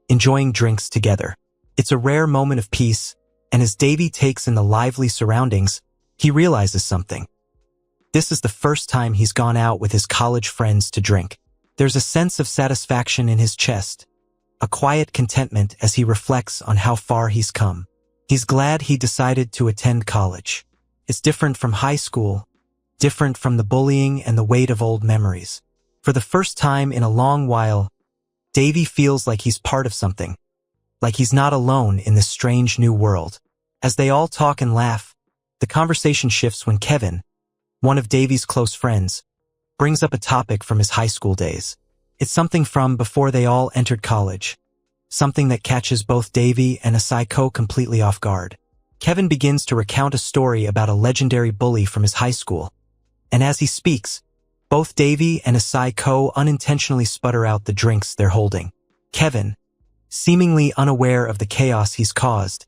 [SPEAKER 1] enjoying drinks together. It's a rare moment of peace, and as Davy takes in the lively surroundings, he realizes something. This is the first time he's gone out with his college friends to drink. There's a sense of satisfaction in his chest, a quiet contentment as he reflects on how far he's come. He's glad he decided to attend college. It's different from high school, different from the bullying and the weight of old memories. For the first time in a long while, Davy feels like he's part of something, like he's not alone in this strange new world. As they all talk and laugh, the conversation shifts when Kevin, one of Davy's close friends, brings up a topic from his high school days. It's something from before they all entered college, something that catches both Davy and Asai-ko completely off guard. Kevin begins to recount a story about a legendary bully from his high school, and as he speaks, both Davy and Asai-ko unintentionally sputter out the drinks they're holding. Kevin, seemingly unaware of the chaos he's caused,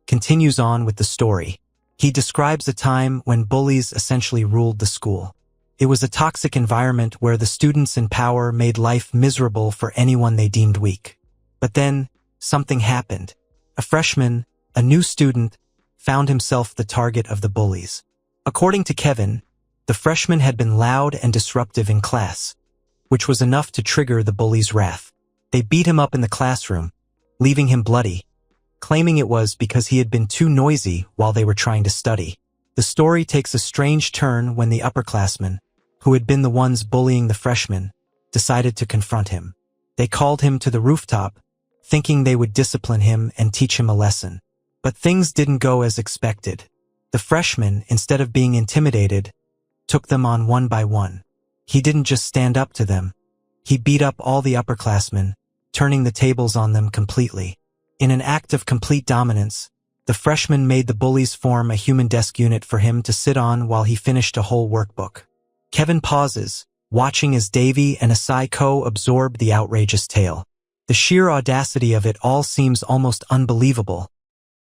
[SPEAKER 1] continues on with the story. He describes a time when bullies essentially ruled the school. It was a toxic environment where the students in power made life miserable for anyone they deemed weak. But then, something happened. A freshman, a new student, found himself the target of the bullies. According to Kevin, the freshman had been loud and disruptive in class, which was enough to trigger the bullies' wrath. They beat him up in the classroom, leaving him bloody, claiming it was because he had been too noisy while they were trying to study. The story takes a strange turn when the upperclassmen, who had been the ones bullying the freshmen, decided to confront him. They called him to the rooftop, thinking they would discipline him and teach him a lesson. But things didn't go as expected. The freshman, instead of being intimidated, took them on one by one. He didn't just stand up to them. He beat up all the upperclassmen, turning the tables on them completely. In an act of complete dominance, the freshman made the bullies form a human desk unit for him to sit on while he finished a whole workbook. Kevin pauses, watching as Davy and Asai-ko absorb the outrageous tale. The sheer audacity of it all seems almost unbelievable,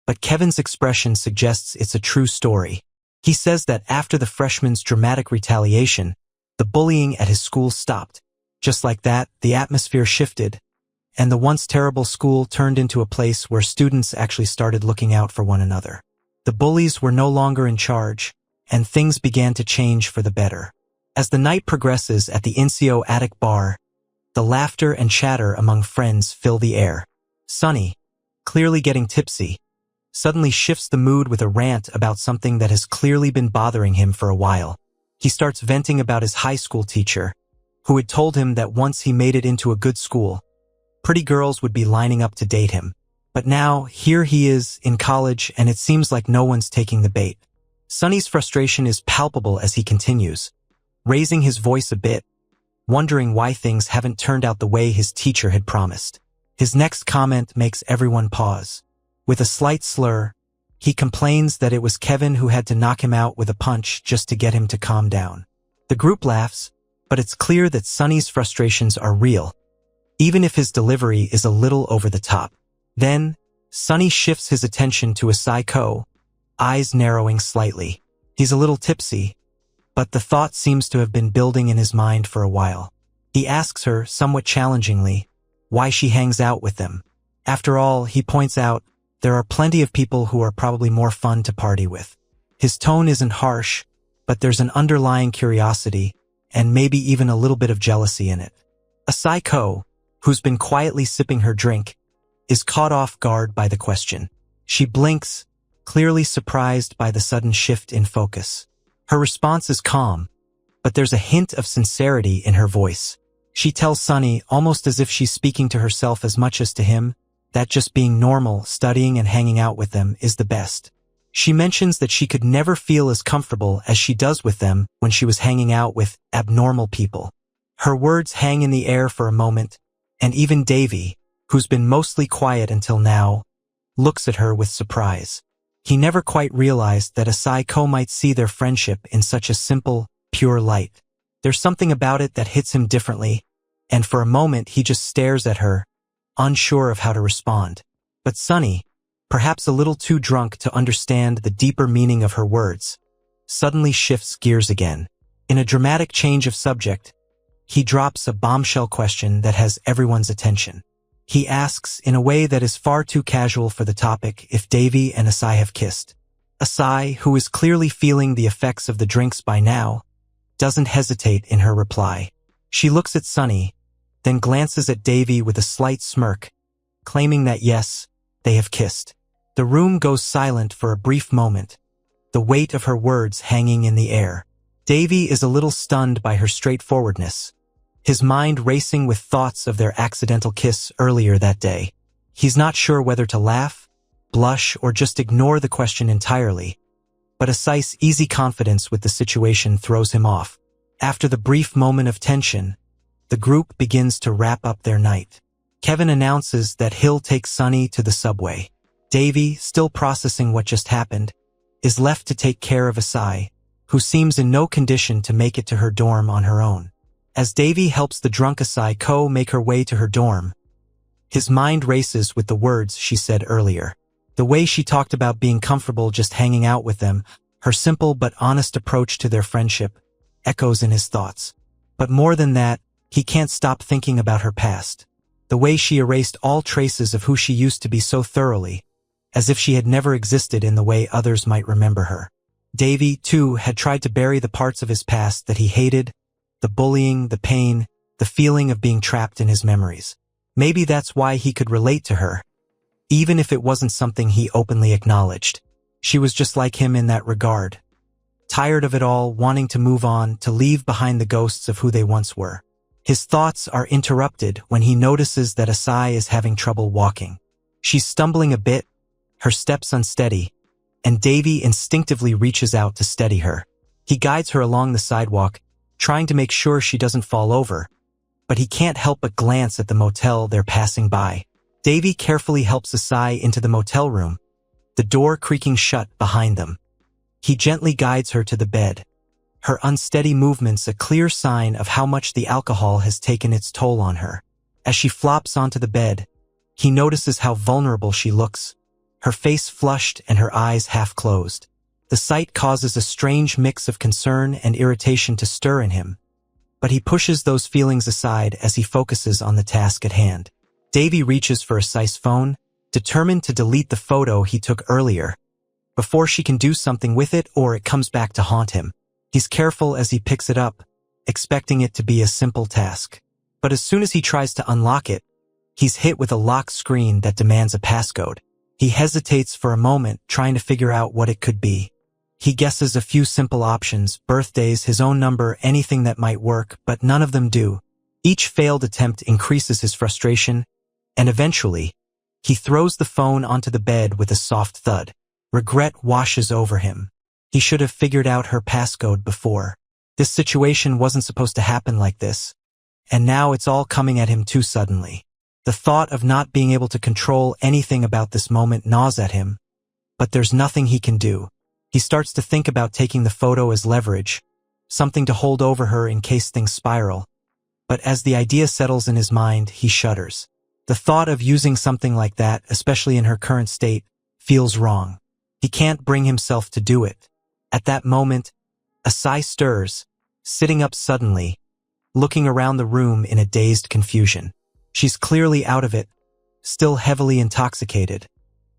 [SPEAKER 1] but Kevin's expression suggests it's a true story. He says that after the freshman's dramatic retaliation, the bullying at his school stopped. Just like that, the atmosphere shifted, and the once terrible school turned into a place where students actually started looking out for one another. The bullies were no longer in charge, and things began to change for the better. As the night progresses at the NCO attic bar, the laughter and chatter among friends fill the air. Sonny, clearly getting tipsy, suddenly shifts the mood with a rant about something that has clearly been bothering him for a while. He starts venting about his high school teacher, who had told him that once he made it into a good school, pretty girls would be lining up to date him. But now, here he is, in college, and it seems like no one's taking the bait. Sonny's frustration is palpable as he continues, raising his voice a bit, wondering why things haven't turned out the way his teacher had promised. His next comment makes everyone pause. With a slight slur, he complains that it was Kevin who had to knock him out with a punch just to get him to calm down. The group laughs, but it's clear that Sonny's frustrations are real, even if his delivery is a little over the top. Then, Sonny shifts his attention to Asai-ko, eyes narrowing slightly. He's a little tipsy, but the thought seems to have been building in his mind for a while. He asks her, somewhat challengingly, why she hangs out with them. After all, he points out, there are plenty of people who are probably more fun to party with. His tone isn't harsh, but there's an underlying curiosity, and maybe even a little bit of jealousy in it. Asai-ko, who's been quietly sipping her drink, is caught off guard by the question. She blinks, clearly surprised by the sudden shift in focus. Her response is calm, but there's a hint of sincerity in her voice. She tells Sonny, almost as if she's speaking to herself as much as to him, that just being normal, studying and hanging out with them is the best. She mentions that she could never feel as comfortable as she does with them when she was hanging out with abnormal people. Her words hang in the air for a moment, and even Davy, who's been mostly quiet until now, looks at her with surprise. He never quite realized that Asai-ko might see their friendship in such a simple, pure light. There's something about it that hits him differently, and for a moment he just stares at her, unsure of how to respond. But Sonny, perhaps a little too drunk to understand the deeper meaning of her words, suddenly shifts gears again. In a dramatic change of subject, he drops a bombshell question that has everyone's attention. He asks, in a way that is far too casual for the topic, if Davy and Asai have kissed. Asai, who is clearly feeling the effects of the drinks by now, doesn't hesitate in her reply. She looks at Sonny, then glances at Davy with a slight smirk, claiming that yes, they have kissed. The room goes silent for a brief moment, the weight of her words hanging in the air. Davy is a little stunned by her straightforwardness, his mind racing with thoughts of their accidental kiss earlier that day. He's not sure whether to laugh, blush, or just ignore the question entirely. but Asai's easy confidence with the situation throws him off. After the brief moment of tension, the group begins to wrap up their night. Kevin announces that he'll take Sunny to the subway. Davy, still processing what just happened, is left to take care of Asai, who seems in no condition to make it to her dorm on her own. As Davy helps the drunk Asai make her way to her dorm, his mind races with the words she said earlier. The way she talked about being comfortable just hanging out with them, her simple but honest approach to their friendship, echoes in his thoughts. But more than that, he can't stop thinking about her past. The way she erased all traces of who she used to be so thoroughly, as if she had never existed in the way others might remember her. Davy, too, had tried to bury the parts of his past that he hated, the bullying, the pain, the feeling of being trapped in his memories. Maybe that's why he could relate to her, even if it wasn't something he openly acknowledged. She was just like him in that regard. Tired of it all, wanting to move on, to leave behind the ghosts of who they once were. His thoughts are interrupted when he notices that Asai is having trouble walking. She's stumbling a bit, her steps unsteady, and Davy instinctively reaches out to steady her. He guides her along the sidewalk, trying to make sure she doesn't fall over, but he can't help but glance at the motel they're passing by. Davy carefully helps Asai into the motel room, the door creaking shut behind them. He gently guides her to the bed, her unsteady movements a clear sign of how much the alcohol has taken its toll on her. As she flops onto the bed, he notices how vulnerable she looks, her face flushed and her eyes half closed. The sight causes a strange mix of concern and irritation to stir in him, but he pushes those feelings aside as he focuses on the task at hand. Davy reaches for Asai's phone, determined to delete the photo he took earlier, before she can do something with it or it comes back to haunt him. He's careful as he picks it up, expecting it to be a simple task. But as soon as he tries to unlock it, he's hit with a lock screen that demands a passcode. He hesitates for a moment, trying to figure out what it could be. He guesses a few simple options, birthdays, his own number, anything that might work, but none of them do. Each failed attempt increases his frustration, and eventually, he throws the phone onto the bed with a soft thud. Regret washes over him. He should have figured out her passcode before. This situation wasn't supposed to happen like this, and now it's all coming at him too suddenly. The thought of not being able to control anything about this moment gnaws at him, but there's nothing he can do. He starts to think about taking the photo as leverage, something to hold over her in case things spiral, but as the idea settles in his mind, he shudders. The thought of using something like that, especially in her current state, feels wrong. He can't bring himself to do it. At that moment, Asai stirs, sitting up suddenly, looking around the room in a dazed confusion. She's clearly out of it, still heavily intoxicated,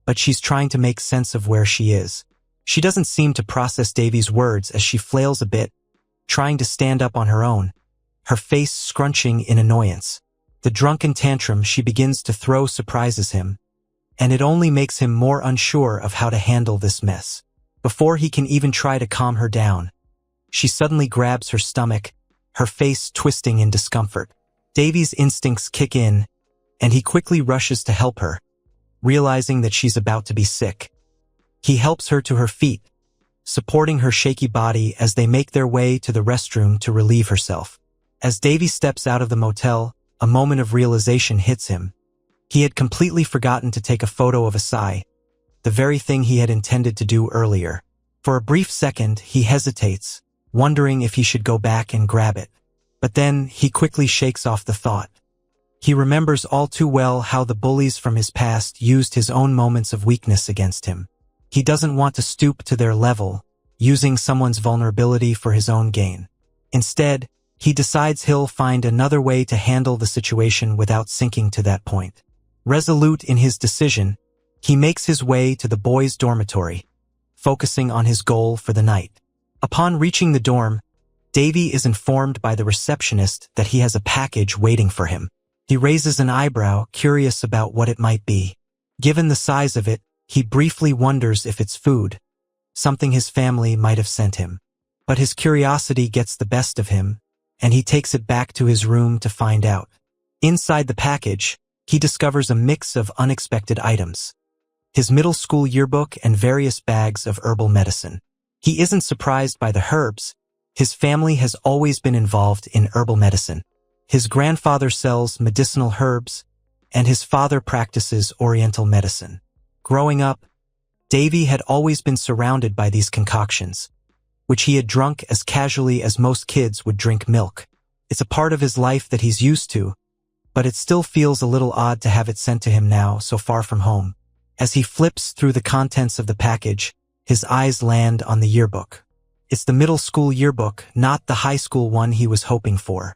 [SPEAKER 1] but she's trying to make sense of where she is. She doesn't seem to process Davy's words as she flails a bit, trying to stand up on her own, her face scrunching in annoyance. The drunken tantrum she begins to throw surprises him, and it only makes him more unsure of how to handle this mess. Before he can even try to calm her down, she suddenly grabs her stomach, her face twisting in discomfort. Davy's instincts kick in, and he quickly rushes to help her, realizing that she's about to be sick. He helps her to her feet, supporting her shaky body as they make their way to the restroom to relieve herself. As Davy steps out of the motel, a moment of realization hits him. He had completely forgotten to take a photo of Asai, the very thing he had intended to do earlier. For a brief second, he hesitates, wondering if he should go back and grab it. But then, he quickly shakes off the thought. He remembers all too well how the bullies from his past used his own moments of weakness against him. He doesn't want to stoop to their level, using someone's vulnerability for his own gain. Instead, he decides he'll find another way to handle the situation without sinking to that point. Resolute in his decision, he makes his way to the boys' dormitory, focusing on his goal for the night. Upon reaching the dorm, Davy is informed by the receptionist that he has a package waiting for him. He raises an eyebrow, curious about what it might be. Given the size of it, he briefly wonders if it's food, something his family might have sent him. But his curiosity gets the best of him, and he takes it back to his room to find out. Inside the package, he discovers a mix of unexpected items: his middle school yearbook and various bags of herbal medicine. He isn't surprised by the herbs. His family has always been involved in herbal medicine. His grandfather sells medicinal herbs, and his father practices Oriental medicine. Growing up, Davy had always been surrounded by these concoctions, which he had drunk as casually as most kids would drink milk. It's a part of his life that he's used to, but it still feels a little odd to have it sent to him now, so far from home. As he flips through the contents of the package, his eyes land on the yearbook. It's the middle school yearbook, not the high school one he was hoping for.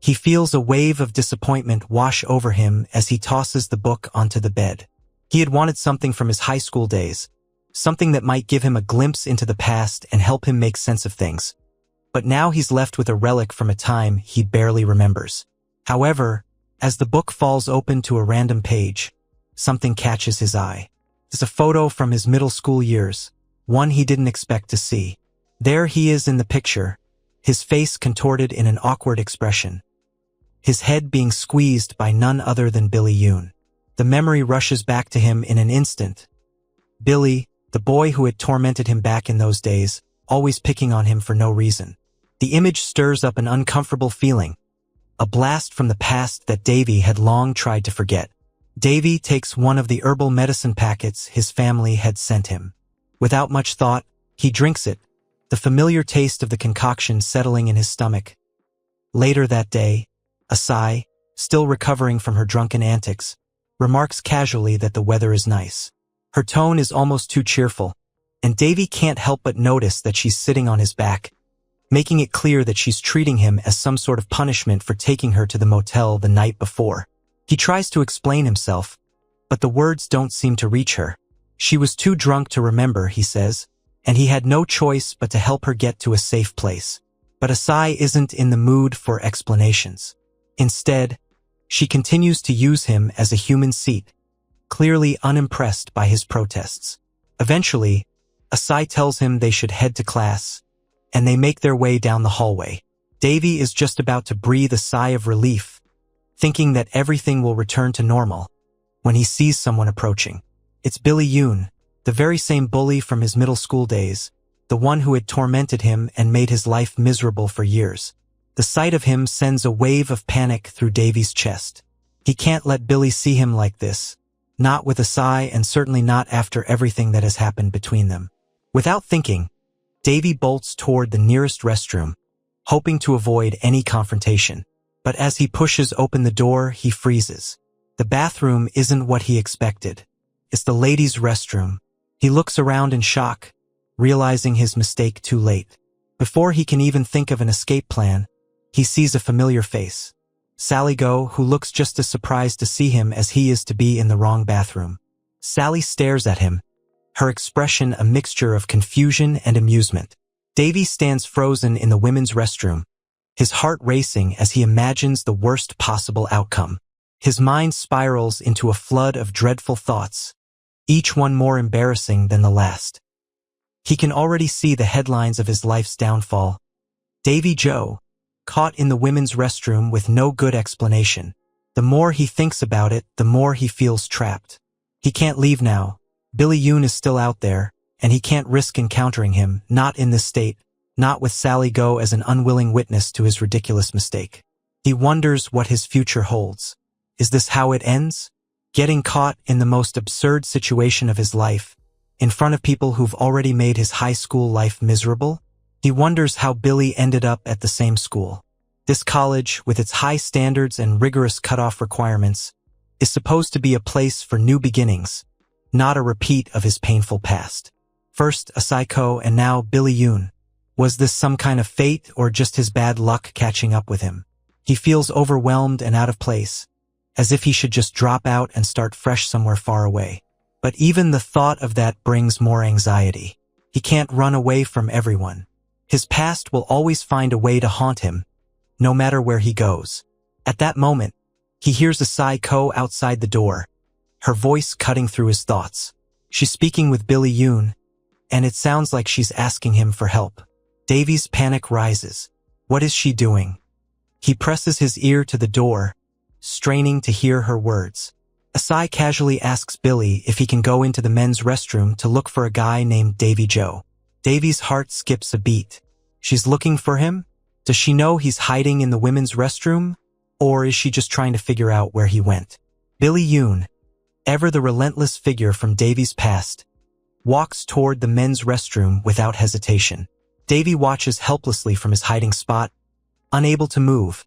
[SPEAKER 1] He feels a wave of disappointment wash over him as he tosses the book onto the bed. He had wanted something from his high school days, something that might give him a glimpse into the past and help him make sense of things. But now he's left with a relic from a time he barely remembers. However, as the book falls open to a random page, something catches his eye. It's a photo from his middle school years, one he didn't expect to see. There he is in the picture, his face contorted in an awkward expression, his head being squeezed by none other than Billy Yoon. The memory rushes back to him in an instant. Billy, the boy who had tormented him back in those days, always picking on him for no reason. The image stirs up an uncomfortable feeling, a blast from the past that Davy had long tried to forget. Davy takes one of the herbal medicine packets his family had sent him. Without much thought, he drinks it, the familiar taste of the concoction settling in his stomach. Later that day, Asai, still recovering from her drunken antics, remarks casually that the weather is nice. Her tone is almost too cheerful, and Davy can't help but notice that she's sitting on his back, making it clear that she's treating him as some sort of punishment for taking her to the motel the night before. He tries to explain himself, but the words don't seem to reach her. She was too drunk to remember, he says, and he had no choice but to help her get to a safe place. But Asai isn't in the mood for explanations. Instead, she continues to use him as a human seat, clearly unimpressed by his protests. Eventually, Asai tells him they should head to class, and they make their way down the hallway. Davy is just about to breathe a sigh of relief, thinking that everything will return to normal, when he sees someone approaching. It's Billy Yoon, the very same bully from his middle school days, the one who had tormented him and made his life miserable for years. The sight of him sends a wave of panic through Davy's chest. He can't let Billy see him like this, not with Asai and certainly not after everything that has happened between them. Without thinking, Davy bolts toward the nearest restroom, hoping to avoid any confrontation. But as he pushes open the door, he freezes. The bathroom isn't what he expected. It's the ladies' restroom. He looks around in shock, realizing his mistake too late. Before he can even think of an escape plan, he sees a familiar face. Sally Go, who looks just as surprised to see him as he is to be in the wrong bathroom. Sally stares at him, her expression a mixture of confusion and amusement. Davy stands frozen in the women's restroom, his heart racing as he imagines the worst possible outcome. His mind spirals into a flood of dreadful thoughts, each one more embarrassing than the last. He can already see the headlines of his life's downfall. Davy Joe, caught in the women's restroom with no good explanation. The more he thinks about it, the more he feels trapped. He can't leave now. Billy Yoon is still out there, and he can't risk encountering him, not in this state, not with Sally Go as an unwilling witness to his ridiculous mistake. He wonders what his future holds. Is this how it ends? Getting caught in the most absurd situation of his life, in front of people who've already made his high school life miserable? He wonders how Billy ended up at the same school. This college, with its high standards and rigorous cutoff requirements, is supposed to be a place for new beginnings, not a repeat of his painful past. First Asai Ko and now Billy Yoon. Was this some kind of fate or just his bad luck catching up with him? He feels overwhelmed and out of place, as if he should just drop out and start fresh somewhere far away. But even the thought of that brings more anxiety. He can't run away from everyone. His past will always find a way to haunt him, no matter where he goes. At that moment, he hears Asai Ko outside the door, her voice cutting through his thoughts. She's speaking with Billy Yoon, and it sounds like she's asking him for help. Davy's panic rises. What is she doing? He presses his ear to the door, straining to hear her words. Asai casually asks Billy if he can go into the men's restroom to look for a guy named Davy Joe. Davy's heart skips a beat. She's looking for him? Does she know he's hiding in the women's restroom? Or is she just trying to figure out where he went? Billy Yoon, ever the relentless figure from Davy's past, walks toward the men's restroom without hesitation. Davy watches helplessly from his hiding spot, unable to move,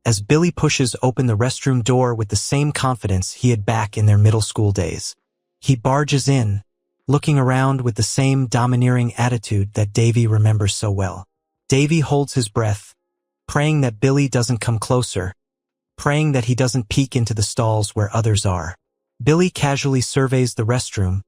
[SPEAKER 1] as Billy pushes open the restroom door with the same confidence he had back in their middle school days. He barges in, looking around with the same domineering attitude that Davy remembers so well. Davy holds his breath, praying that Billy doesn't come closer, praying that he doesn't peek into the stalls where others are. Billy casually surveys the restroom,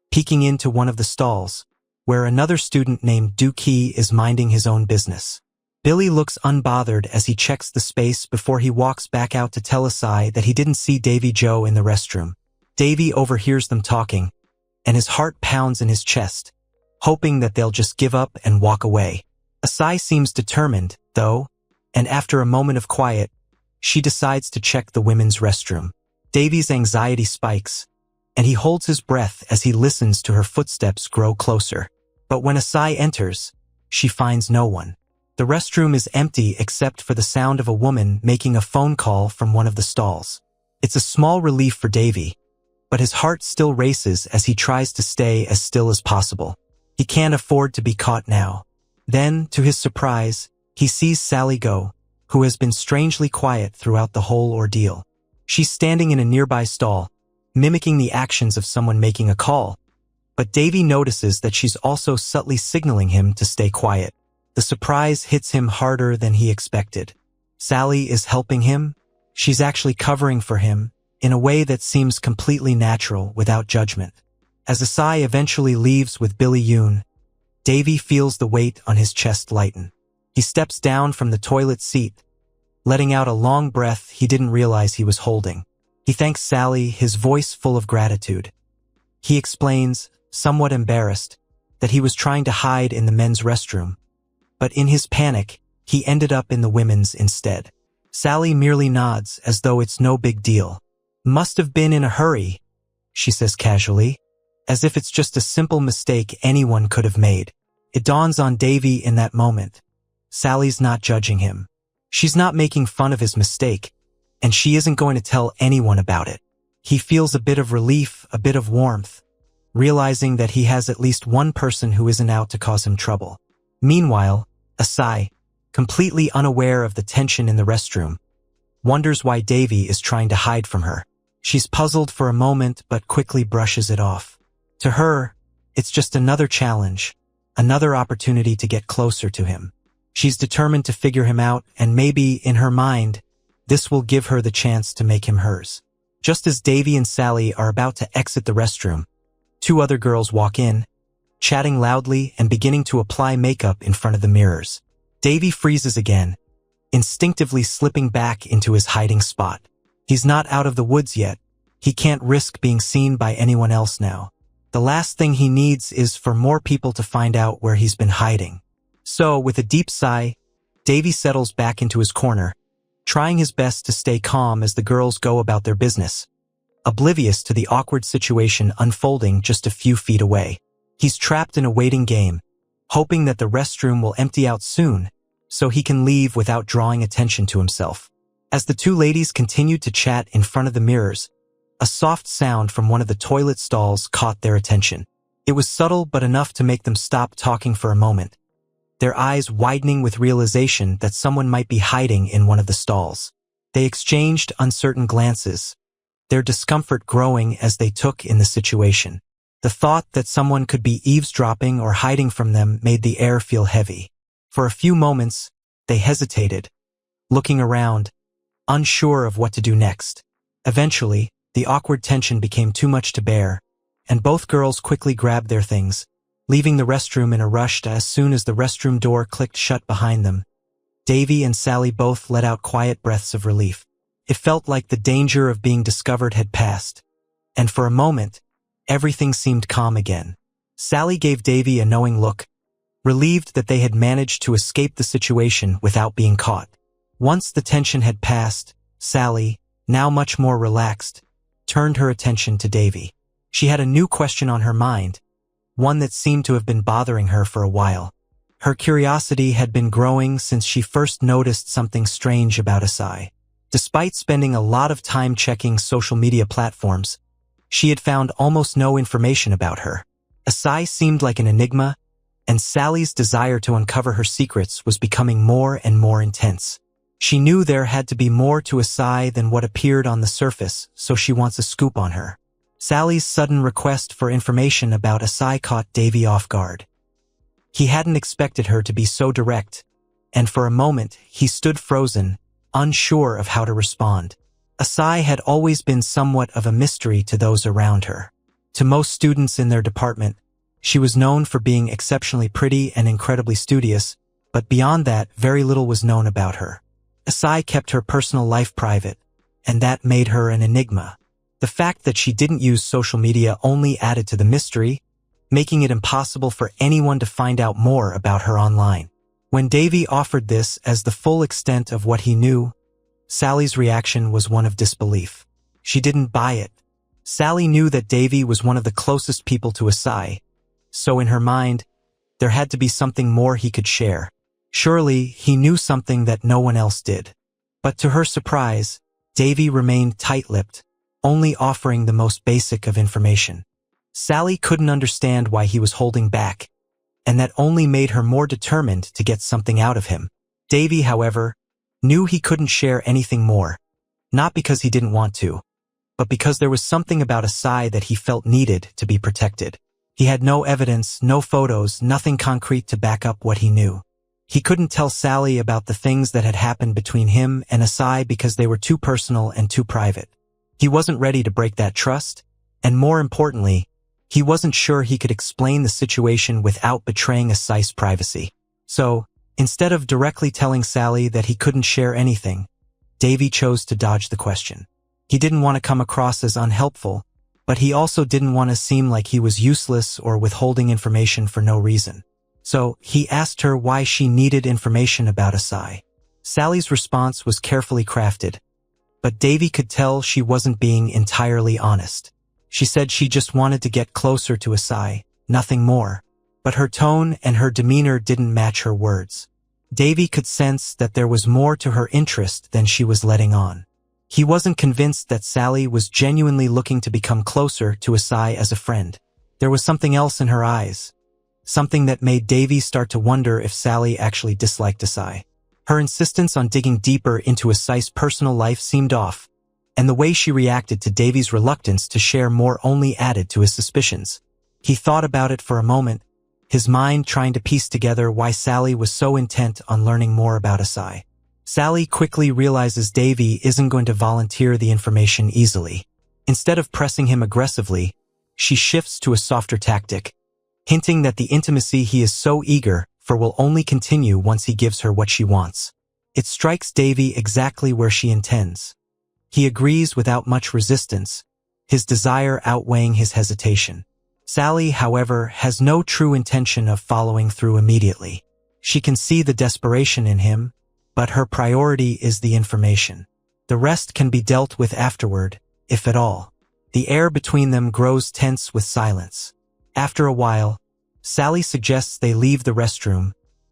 [SPEAKER 1] peeking into one of the stalls, where another student named Dookie is minding his own business. Billy looks unbothered as he checks the space before he walks back out to tell Asai that he didn't see Davy Joe in the restroom. Davy overhears them talking, and his heart pounds in his chest, hoping that they'll just give up and walk away. Asai seems determined, though, and after a moment of quiet, she decides to check the women's restroom. Davy's anxiety spikes, and he holds his breath as he listens to her footsteps grow closer. But when Asai enters, she finds no one. The restroom is empty except for the sound of a woman making a phone call from one of the stalls. It's a small relief for Davy, but his heart still races as he tries to stay as still as possible. He can't afford to be caught now. Then, to his surprise, he sees Sally go, who has been strangely quiet throughout the whole ordeal. She's standing in a nearby stall, mimicking the actions of someone making a call, but Davy notices that she's also subtly signaling him to stay quiet. The surprise hits him harder than he expected. Sally is helping him. She's actually covering for him in a way that seems completely natural without judgment. As Asai eventually leaves with Billy Yoon, Davy feels the weight on his chest lighten. He steps down from the toilet seat, letting out a long breath he didn't realize he was holding. He thanks Sally, his voice full of gratitude. He explains, somewhat embarrassed, that he was trying to hide in the men's restroom, but in his panic, he ended up in the women's instead. Sally merely nods as though it's no big deal. Must have been in a hurry, she says casually, as if it's just a simple mistake anyone could have made. It dawns on Davy in that moment. Sally's not judging him. She's not making fun of his mistake, and she isn't going to tell anyone about it. He feels a bit of relief, a bit of warmth, realizing that he has at least one person who isn't out to cause him trouble. Meanwhile, Asai, completely unaware of the tension in the restroom, wonders why Davy is trying to hide from her. She's puzzled for a moment but quickly brushes it off. To her, it's just another challenge, another opportunity to get closer to him. She's determined to figure him out, and maybe, in her mind, this will give her the chance to make him hers. Just as Davy and Sally are about to exit the restroom, two other girls walk in, chatting loudly and beginning to apply makeup in front of the mirrors. Davy freezes again, instinctively slipping back into his hiding spot. He's not out of the woods yet. He can't risk being seen by anyone else now. The last thing he needs is for more people to find out where he's been hiding. So, with a deep sigh, Davy settles back into his corner, trying his best to stay calm as the girls go about their business, oblivious to the awkward situation unfolding just a few feet away. He's trapped in a waiting game, hoping that the restroom will empty out soon, so he can leave without drawing attention to himself. As the two ladies continued to chat in front of the mirrors, a soft sound from one of the toilet stalls caught their attention. It was subtle but enough to make them stop talking for a moment, their eyes widening with realization that someone might be hiding in one of the stalls. They exchanged uncertain glances, their discomfort growing as they took in the situation. The thought that someone could be eavesdropping or hiding from them made the air feel heavy. For a few moments, they hesitated, looking around, unsure of what to do next. Eventually, the awkward tension became too much to bear, and both girls quickly grabbed their things, leaving the restroom in a rush as soon as the restroom door clicked shut behind them. Davy and Sally both let out quiet breaths of relief. It felt like the danger of being discovered had passed, and for a moment, everything seemed calm again. Sally gave Davy a knowing look, relieved that they had managed to escape the situation without being caught. Once the tension had passed, Sally, now much more relaxed, turned her attention to Davy. She had a new question on her mind, one that seemed to have been bothering her for a while. Her curiosity had been growing since she first noticed something strange about Asai. Despite spending a lot of time checking social media platforms, she had found almost no information about her. Asai seemed like an enigma, and Sally's desire to uncover her secrets was becoming more and more intense. She knew there had to be more to Asai than what appeared on the surface, so she wants a scoop on her. Sally's sudden request for information about Asai caught Davy off guard. He hadn't expected her to be so direct, and for a moment he stood frozen, unsure of how to respond. Asai had always been somewhat of a mystery to those around her. To most students in their department, she was known for being exceptionally pretty and incredibly studious, but beyond that, very little was known about her. Asai kept her personal life private, and that made her an enigma. The fact that she didn't use social media only added to the mystery, making it impossible for anyone to find out more about her online. When Davy offered this as the full extent of what he knew, Sally's reaction was one of disbelief. She didn't buy it. Sally knew that Davy was one of the closest people to Asai, so in her mind, there had to be something more he could share. Surely, he knew something that no one else did. But to her surprise, Davy remained tight-lipped, only offering the most basic of information. Sally couldn't understand why he was holding back, and that only made her more determined to get something out of him. Davy, however, knew he couldn't share anything more, not because he didn't want to, but because there was something about Asai that he felt needed to be protected. He had no evidence, no photos, nothing concrete to back up what he knew. He couldn't tell Sally about the things that had happened between him and Asai because they were too personal and too private. He wasn't ready to break that trust, and more importantly, he wasn't sure he could explain the situation without betraying Asai's privacy. So, instead of directly telling Sally that he couldn't share anything, Davy chose to dodge the question. He didn't want to come across as unhelpful, but he also didn't want to seem like he was useless or withholding information for no reason. So, he asked her why she needed information about Asai. Sally's response was carefully crafted, but Davy could tell she wasn't being entirely honest. She said she just wanted to get closer to Asai, nothing more. But her tone and her demeanor didn't match her words. Davy could sense that there was more to her interest than she was letting on. He wasn't convinced that Sally was genuinely looking to become closer to Asai as a friend. There was something else in her eyes, something that made Davy start to wonder if Sally actually disliked Asai. Her insistence on digging deeper into Asai's personal life seemed off, and the way she reacted to Davy's reluctance to share more only added to his suspicions. He thought about it for a moment, his mind trying to piece together why Sally was so intent on learning more about Asai. Sally quickly realizes Davy isn't going to volunteer the information easily. Instead of pressing him aggressively, she shifts to a softer tactic, hinting that the intimacy he is so eager for will only continue once he gives her what she wants. It strikes Davy exactly where she intends. He agrees without much resistance, his desire outweighing his hesitation. Sally, however, has no true intention of following through immediately. She can see the desperation in him, but her priority is the information. The rest can be dealt with afterward, if at all. The air between them grows tense with silence. After a while, Sally suggests they leave the restroom,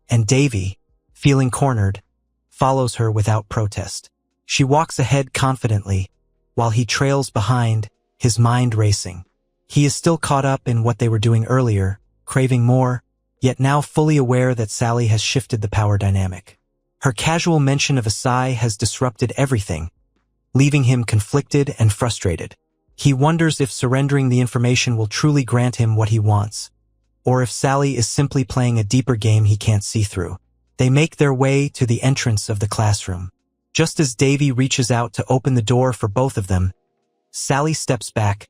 [SPEAKER 1] and Davy, feeling cornered, follows her without protest. She walks ahead confidently, while he trails behind, his mind racing. He is still caught up in what they were doing earlier, craving more, yet now fully aware that Sally has shifted the power dynamic. Her casual mention of Asai has disrupted everything, leaving him conflicted and frustrated. He wonders if surrendering the information will truly grant him what he wants, or if Sally is simply playing a deeper game he can't see through. They make their way to the entrance of the classroom. Just as Davy reaches out to open the door for both of them, Sally steps back,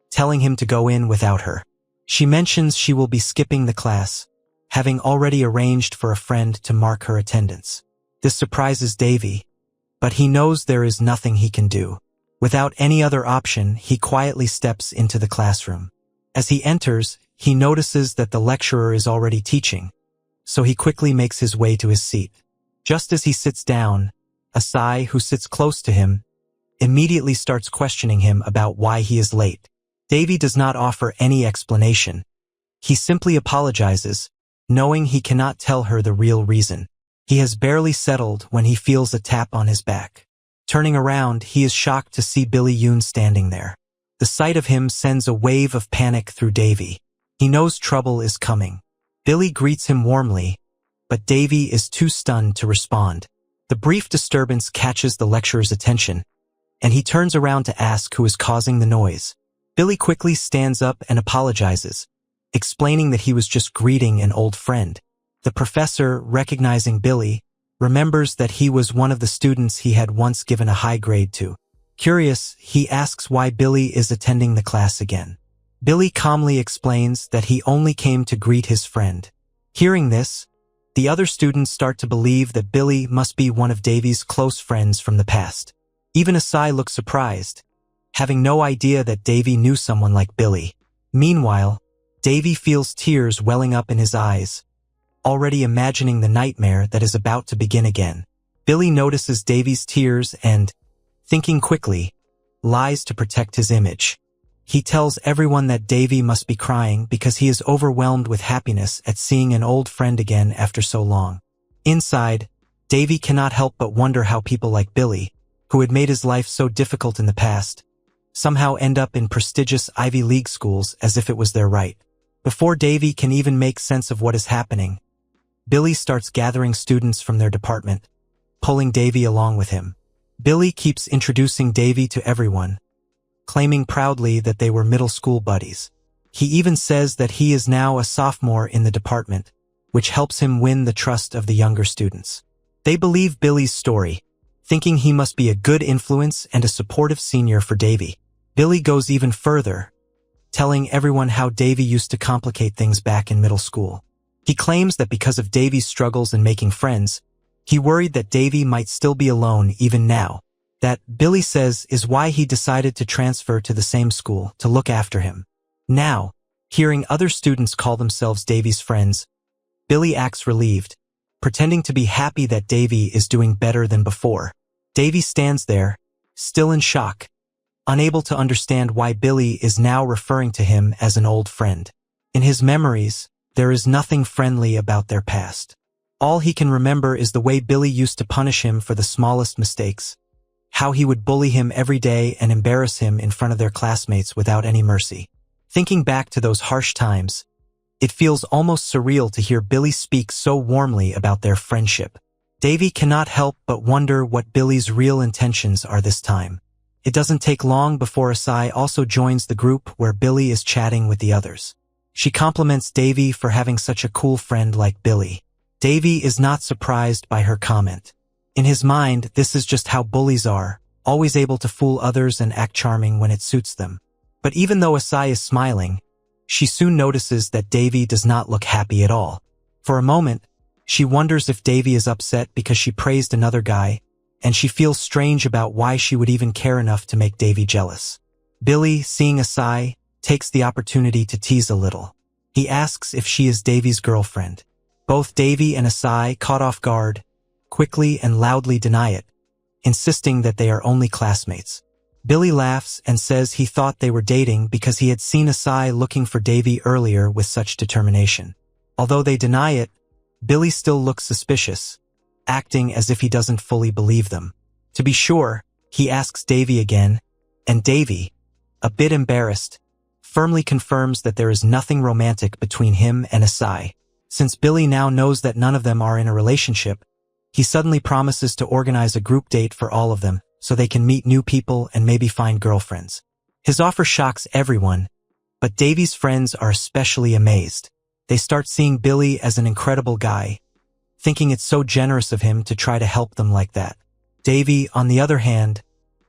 [SPEAKER 1] telling him to go in without her. She mentions she will be skipping the class, having already arranged for a friend to mark her attendance. This surprises Davy, but he knows there is nothing he can do. Without any other option, he quietly steps into the classroom. As he enters, he notices that the lecturer is already teaching, so he quickly makes his way to his seat. Just as he sits down, Asai, who sits close to him, immediately starts questioning him about why he is late. Davy does not offer any explanation. He simply apologizes, knowing he cannot tell her the real reason. He has barely settled when he feels a tap on his back. Turning around, he is shocked to see Billy Yoon standing there. The sight of him sends a wave of panic through Davy. He knows trouble is coming. Billy greets him warmly, but Davy is too stunned to respond. The brief disturbance catches the lecturer's attention, and he turns around to ask who is causing the noise. Billy quickly stands up and apologizes, explaining that he was just greeting an old friend. The professor, recognizing Billy, remembers that he was one of the students he had once given a high grade to. Curious, he asks why Billy is attending the class again. Billy calmly explains that he only came to greet his friend. Hearing this, the other students start to believe that Billy must be one of Davy's close friends from the past. Even Asai looks surprised, having no idea that Davy knew someone like Billy. Meanwhile, Davy feels tears welling up in his eyes, already imagining the nightmare that is about to begin again. Billy notices Davy's tears and, thinking quickly, lies to protect his image. He tells everyone that Davy must be crying because he is overwhelmed with happiness at seeing an old friend again after so long. Inside, Davy cannot help but wonder how people like Billy, who had made his life so difficult in the past, somehow end up in prestigious Ivy League schools as if it was their right. Before Davy can even make sense of what is happening, Billy starts gathering students from their department, pulling Davy along with him. Billy keeps introducing Davy to everyone, claiming proudly that they were middle school buddies. He even says that he is now a sophomore in the department, which helps him win the trust of the younger students. They believe Billy's story, thinking he must be a good influence and a supportive senior for Davy. Billy goes even further, telling everyone how Davy used to complicate things back in middle school. He claims that because of Davy's struggles in making friends, he worried that Davy might still be alone even now. That, Billy says, is why he decided to transfer to the same school to look after him. Now, hearing other students call themselves Davy's friends, Billy acts relieved, pretending to be happy that Davy is doing better than before. Davy stands there, still in shock, unable to understand why Billy is now referring to him as an old friend. In his memories, there is nothing friendly about their past. All he can remember is the way Billy used to punish him for the smallest mistakes, how he would bully him every day and embarrass him in front of their classmates without any mercy. Thinking back to those harsh times, it feels almost surreal to hear Billy speak so warmly about their friendship. Davy cannot help but wonder what Billy's real intentions are this time. It doesn't take long before Asai also joins the group where Billy is chatting with the others. She compliments Davy for having such a cool friend like Billy. Davy is not surprised by her comment. In his mind, this is just how bullies are, always able to fool others and act charming when it suits them. But even though Asai is smiling, she soon notices that Davy does not look happy at all. For a moment, she wonders if Davy is upset because she praised another guy, and she feels strange about why she would even care enough to make Davy jealous. Billy, seeing Asai, takes the opportunity to tease a little. He asks if she is Davy's girlfriend. Both Davy and Asai, caught off guard, quickly and loudly deny it, insisting that they are only classmates. Billy laughs and says he thought they were dating because he had seen Asai looking for Davy earlier with such determination. Although they deny it, Billy still looks suspicious, acting as if he doesn't fully believe them. To be sure, he asks Davy again, and Davy, a bit embarrassed, firmly confirms that there is nothing romantic between him and Asai. Since Billy now knows that none of them are in a relationship, he suddenly promises to organize a group date for all of them so they can meet new people and maybe find girlfriends. His offer shocks everyone, but Davy's friends are especially amazed. They start seeing Billy as an incredible guy, thinking it's so generous of him to try to help them like that. Davy, on the other hand,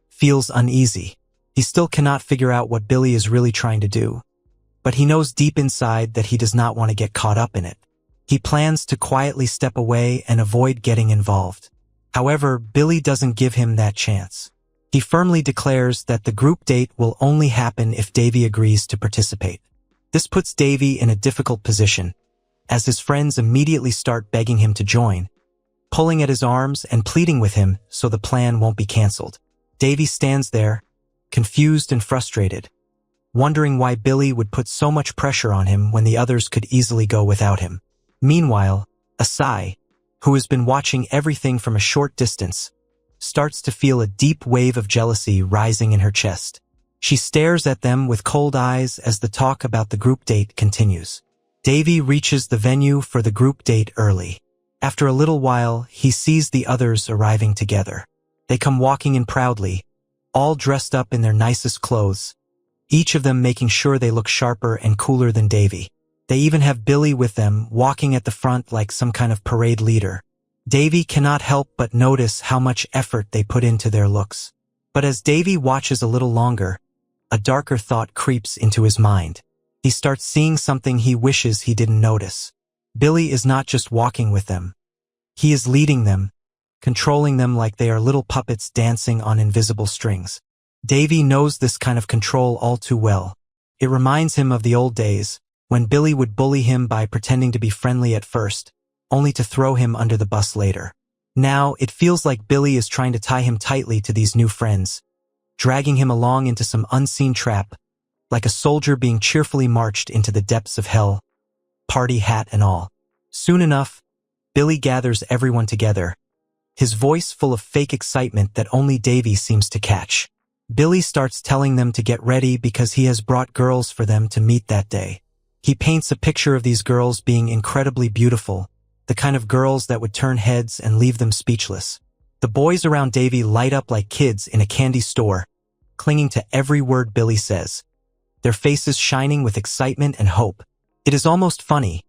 [SPEAKER 1] feels uneasy. He still cannot figure out what Billy is really trying to do, but he knows deep inside that he does not want to get caught up in it. He plans to quietly step away and avoid getting involved. However, Billy doesn't give him that chance. He firmly declares that the group date will only happen if Davy agrees to participate. This puts Davy in a difficult position, as his friends immediately start begging him to join, pulling at his arms and pleading with him so the plan won't be cancelled. Davy stands there, confused and frustrated, wondering why Billy would put so much pressure on him when the others could easily go without him. Meanwhile, Asai, who has been watching everything from a short distance, starts to feel a deep wave of jealousy rising in her chest. She stares at them with cold eyes as the talk about the group date continues. Davy reaches the venue for the group date early. After a little while, he sees the others arriving together. They come walking in proudly, all dressed up in their nicest clothes, each of them making sure they look sharper and cooler than Davy. They even have Billy with them, walking at the front like some kind of parade leader. Davy cannot help but notice how much effort they put into their looks. But as Davy watches a little longer, a darker thought creeps into his mind. He starts seeing something he wishes he didn't notice. Billy is not just walking with them. He is leading them, controlling them like they are little puppets dancing on invisible strings. Davy knows this kind of control all too well. It reminds him of the old days, when Billy would bully him by pretending to be friendly at first, only to throw him under the bus later. Now, it feels like Billy is trying to tie him tightly to these new friends, dragging him along into some unseen trap, like a soldier being cheerfully marched into the depths of hell, party hat and all. Soon enough, Billy gathers everyone together, his voice full of fake excitement that only Davy seems to catch. Billy starts telling them to get ready because he has brought girls for them to meet that day. He paints a picture of these girls being incredibly beautiful, the kind of girls that would turn heads and leave them speechless. The boys around Davy light up like kids in a candy store, clinging to every word Billy says, their faces shining with excitement and hope. It is almost funny,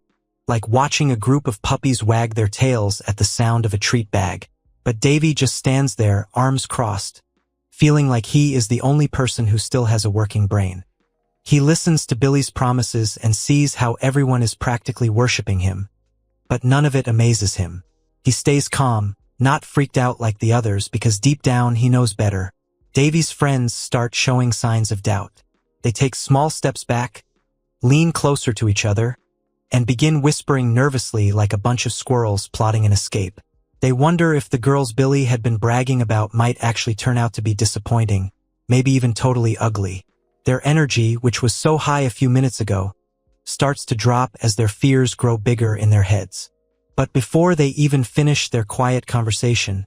[SPEAKER 1] like watching a group of puppies wag their tails at the sound of a treat bag. But Davy just stands there, arms crossed, feeling like he is the only person who still has a working brain. He listens to Billy's promises and sees how everyone is practically worshipping him. But none of it amazes him. He stays calm, not freaked out like the others because deep down he knows better. Davy's friends start showing signs of doubt. They take small steps back, lean closer to each other, and begin whispering nervously like a bunch of squirrels plotting an escape. They wonder if the girls Billy had been bragging about might actually turn out to be disappointing, maybe even totally ugly. Their energy, which was so high a few minutes ago, starts to drop as their fears grow bigger in their heads. But before they even finish their quiet conversation,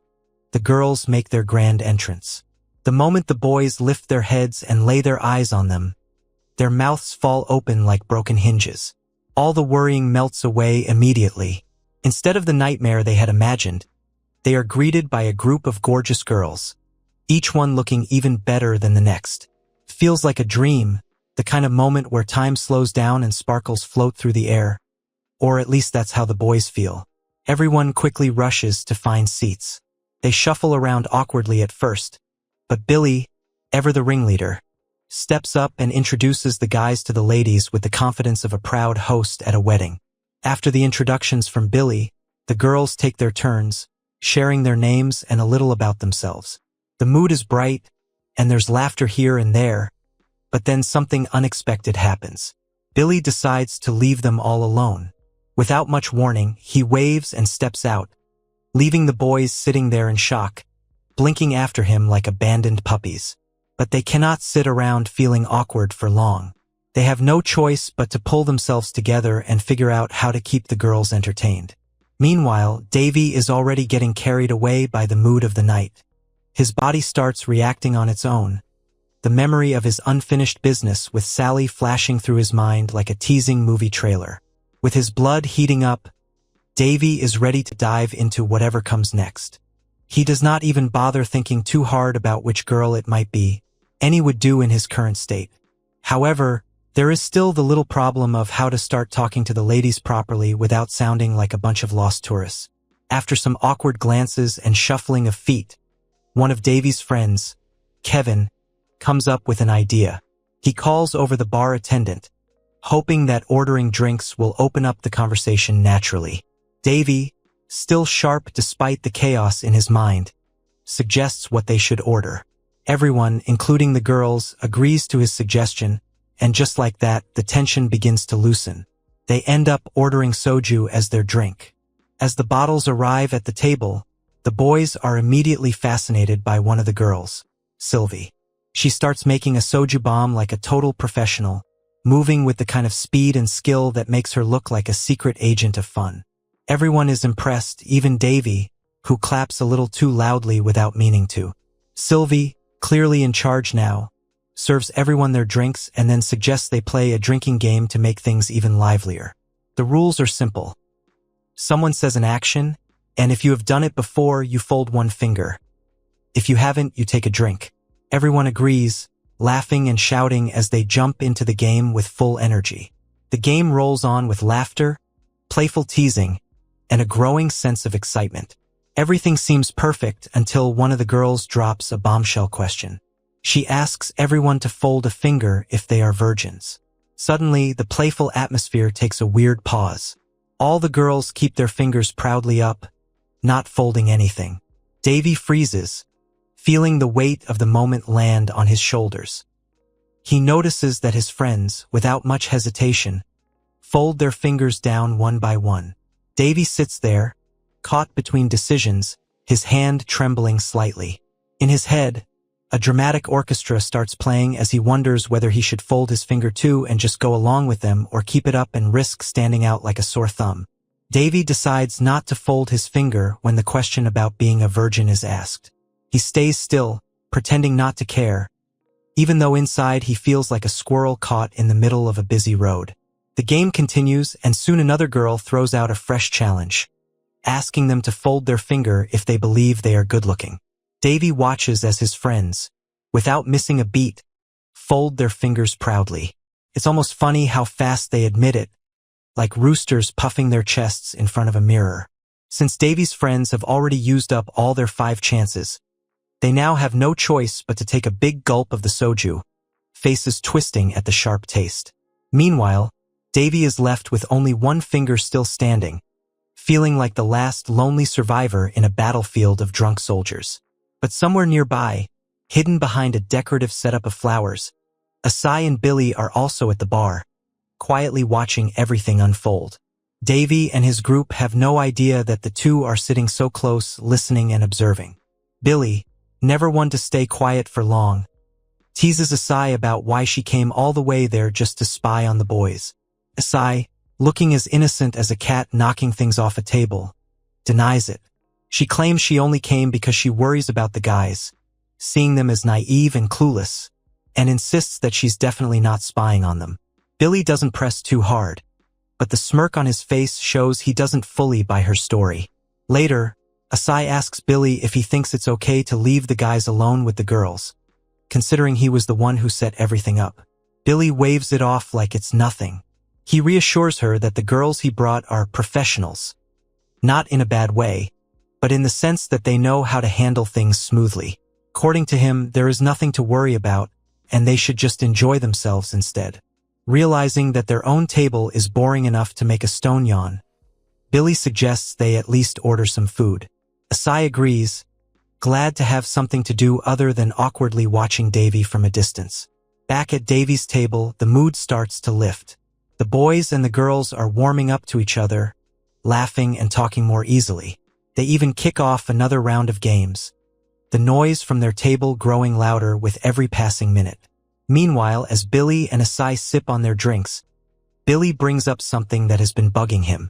[SPEAKER 1] the girls make their grand entrance. The moment the boys lift their heads and lay their eyes on them, their mouths fall open like broken hinges. All the worrying melts away immediately. Instead of the nightmare they had imagined, they are greeted by a group of gorgeous girls, each one looking even better than the next. Feels like a dream, the kind of moment where time slows down and sparkles float through the air. Or at least that's how the boys feel. Everyone quickly rushes to find seats. They shuffle around awkwardly at first, but Billy, ever the ringleader, steps up and introduces the guys to the ladies with the confidence of a proud host at a wedding. After the introductions from Billy, the girls take their turns, sharing their names and a little about themselves. The mood is bright, and there's laughter here and there, but then something unexpected happens. Billy decides to leave them all alone. Without much warning, he waves and steps out, leaving the boys sitting there in shock, blinking after him like abandoned puppies. But they cannot sit around feeling awkward for long. They have no choice but to pull themselves together and figure out how to keep the girls entertained. Meanwhile, Davy is already getting carried away by the mood of the night. His body starts reacting on its own, the memory of his unfinished business with Sally flashing through his mind like a teasing movie trailer. With his blood heating up, Davy is ready to dive into whatever comes next. He does not even bother thinking too hard about which girl it might be. Any would do in his current state. However, there is still the little problem of how to start talking to the ladies properly without sounding like a bunch of lost tourists. After some awkward glances and shuffling of feet, one of Davy's friends, Kevin, comes up with an idea. He calls over the bar attendant, hoping that ordering drinks will open up the conversation naturally. Davy, still sharp despite the chaos in his mind, suggests what they should order. Everyone, including the girls, agrees to his suggestion, and just like that, the tension begins to loosen. They end up ordering soju as their drink. As the bottles arrive at the table, the boys are immediately fascinated by one of the girls, Sylvie. She starts making a soju bomb like a total professional, moving with the kind of speed and skill that makes her look like a secret agent of fun. Everyone is impressed, even Davy, who claps a little too loudly without meaning to. Sylvie, clearly in charge now, serves everyone their drinks and then suggests they play a drinking game to make things even livelier. The rules are simple. Someone says an action, and if you have done it before, you fold one finger. If you haven't, you take a drink. Everyone agrees, laughing and shouting as they jump into the game with full energy. The game rolls on with laughter, playful teasing, and a growing sense of excitement. Everything seems perfect until one of the girls drops a bombshell question. She asks everyone to fold a finger if they are virgins. Suddenly, the playful atmosphere takes a weird pause. All the girls keep their fingers proudly up, not folding anything. Davy freezes, feeling the weight of the moment land on his shoulders. He notices that his friends, without much hesitation, fold their fingers down one by one. Davy sits there, caught between decisions, his hand trembling slightly. In his head, a dramatic orchestra starts playing as he wonders whether he should fold his finger too and just go along with them or keep it up and risk standing out like a sore thumb. Davy decides not to fold his finger when the question about being a virgin is asked. He stays still, pretending not to care, even though inside he feels like a squirrel caught in the middle of a busy road. The game continues, and soon another girl throws out a fresh challenge, asking them to fold their finger if they believe they are good-looking. Davy watches as his friends, without missing a beat, fold their fingers proudly. It's almost funny how fast they admit it, like roosters puffing their chests in front of a mirror. Since Davy's friends have already used up all their 5 chances, they now have no choice but to take a big gulp of the soju, faces twisting at the sharp taste. Meanwhile, Davy is left with only one finger still standing, feeling like the last lonely survivor in a battlefield of drunk soldiers. But somewhere nearby, hidden behind a decorative setup of flowers, Asai and Billy are also at the bar, quietly watching everything unfold. Davy and his group have no idea that the two are sitting so close, listening and observing. Billy, never one to stay quiet for long, teases Asai about why she came all the way there just to spy on the boys. Asai, looking as innocent as a cat knocking things off a table, denies it. She claims she only came because she worries about the guys, seeing them as naive and clueless, and insists that she's definitely not spying on them. Billy doesn't press too hard, but the smirk on his face shows he doesn't fully buy her story. Later, Asai asks Billy if he thinks it's okay to leave the guys alone with the girls, considering he was the one who set everything up. Billy waves it off like it's nothing. He reassures her that the girls he brought are professionals, not in a bad way, but in the sense that they know how to handle things smoothly. According to him, there is nothing to worry about, and they should just enjoy themselves instead. Realizing that their own table is boring enough to make a stone yawn, Billy suggests they at least order some food. Asai agrees, glad to have something to do other than awkwardly watching Davy from a distance. Back at Davy's table, the mood starts to lift. The boys and the girls are warming up to each other, laughing and talking more easily. They even kick off another round of games, the noise from their table growing louder with every passing minute. Meanwhile, as Billy and Asai sip on their drinks, Billy brings up something that has been bugging him.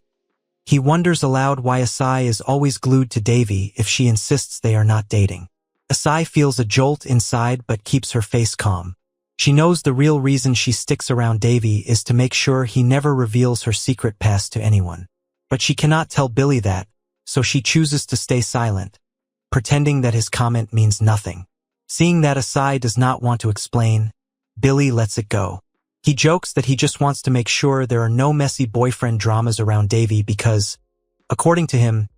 [SPEAKER 1] He wonders aloud why Asai is always glued to Davy if she insists they are not dating. Asai feels a jolt inside but keeps her face calm. She knows the real reason she sticks around Davy is to make sure he never reveals her secret past to anyone. But she cannot tell Billy that, so she chooses to stay silent, pretending that his comment means nothing. Seeing that Asai does not want to explain, Billy lets it go. He jokes that he just wants to make sure there are no messy boyfriend dramas around Davy because, according to him,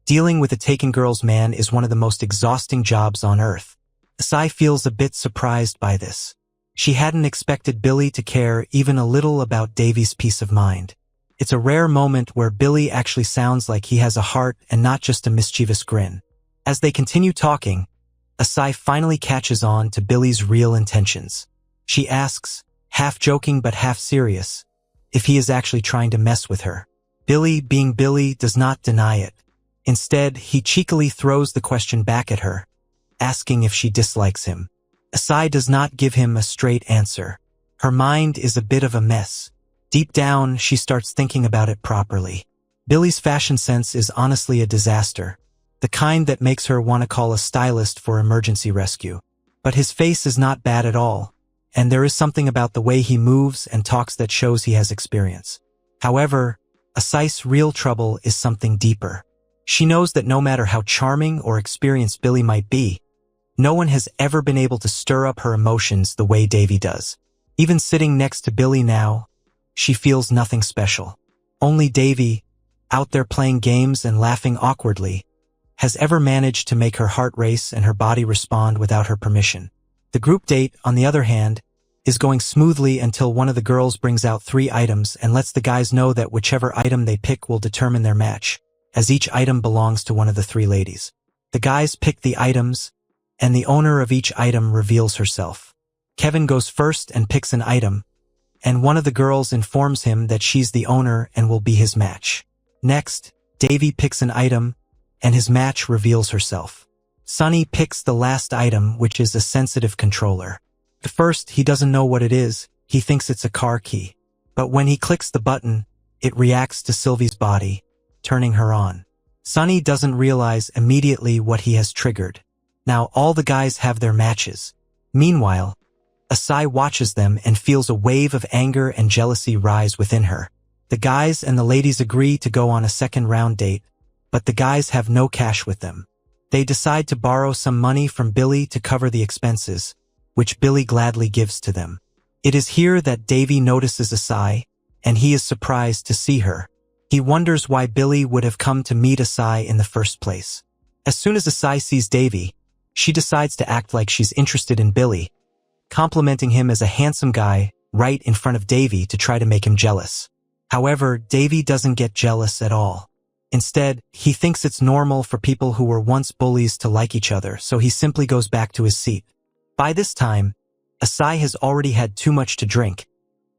[SPEAKER 1] dealing with a taken girl's man is one of the most exhausting jobs on earth. Asai feels a bit surprised by this. She hadn't expected Billy to care even a little about Davy's peace of mind. It's a rare moment where Billy actually sounds like he has a heart and not just a mischievous grin. As they continue talking, Asai finally catches on to Billy's real intentions. She asks, half joking but half serious, if he is actually trying to mess with her. Billy, being Billy, does not deny it. Instead, he cheekily throws the question back at her, asking if she dislikes him. Asai does not give him a straight answer. Her mind is a bit of a mess. Deep down, she starts thinking about it properly. Billy's fashion sense is honestly a disaster. The kind that makes her want to call a stylist for emergency rescue. But his face is not bad at all, and there is something about the way he moves and talks that shows he has experience. However, Asai's real trouble is something deeper. She knows that no matter how charming or experienced Billy might be, no one has ever been able to stir up her emotions the way Davy does. Even sitting next to Billy now, she feels nothing special. Only Davy, out there playing games and laughing awkwardly, has ever managed to make her heart race and her body respond without her permission. The group date, on the other hand, is going smoothly until one of the girls brings out 3 items and lets the guys know that whichever item they pick will determine their match, as each item belongs to one of the 3 ladies. The guys pick the items, and the owner of each item reveals herself. Kevin goes first and picks an item, and one of the girls informs him that she's the owner and will be his match. Next, Davy picks an item, and his match reveals herself. Sonny picks the last item, which is a sensitive controller. At first, he doesn't know what it is. He thinks it's a car key. But when he clicks the button, it reacts to Sylvie's body, turning her on. Sonny doesn't realize immediately what he has triggered. Now all the guys have their matches. Meanwhile, Asai watches them and feels a wave of anger and jealousy rise within her. The guys and the ladies agree to go on a second round date, but the guys have no cash with them. They decide to borrow some money from Billy to cover the expenses, which Billy gladly gives to them. It is here that Davy notices Asai, and he is surprised to see her. He wonders why Billy would have come to meet Asai in the first place. As soon as Asai sees Davy, she decides to act like she's interested in Billy, complimenting him as a handsome guy right in front of Davy to try to make him jealous. However, Davy doesn't get jealous at all. Instead, he thinks it's normal for people who were once bullies to like each other, so he simply goes back to his seat. By this time, Asai has already had too much to drink,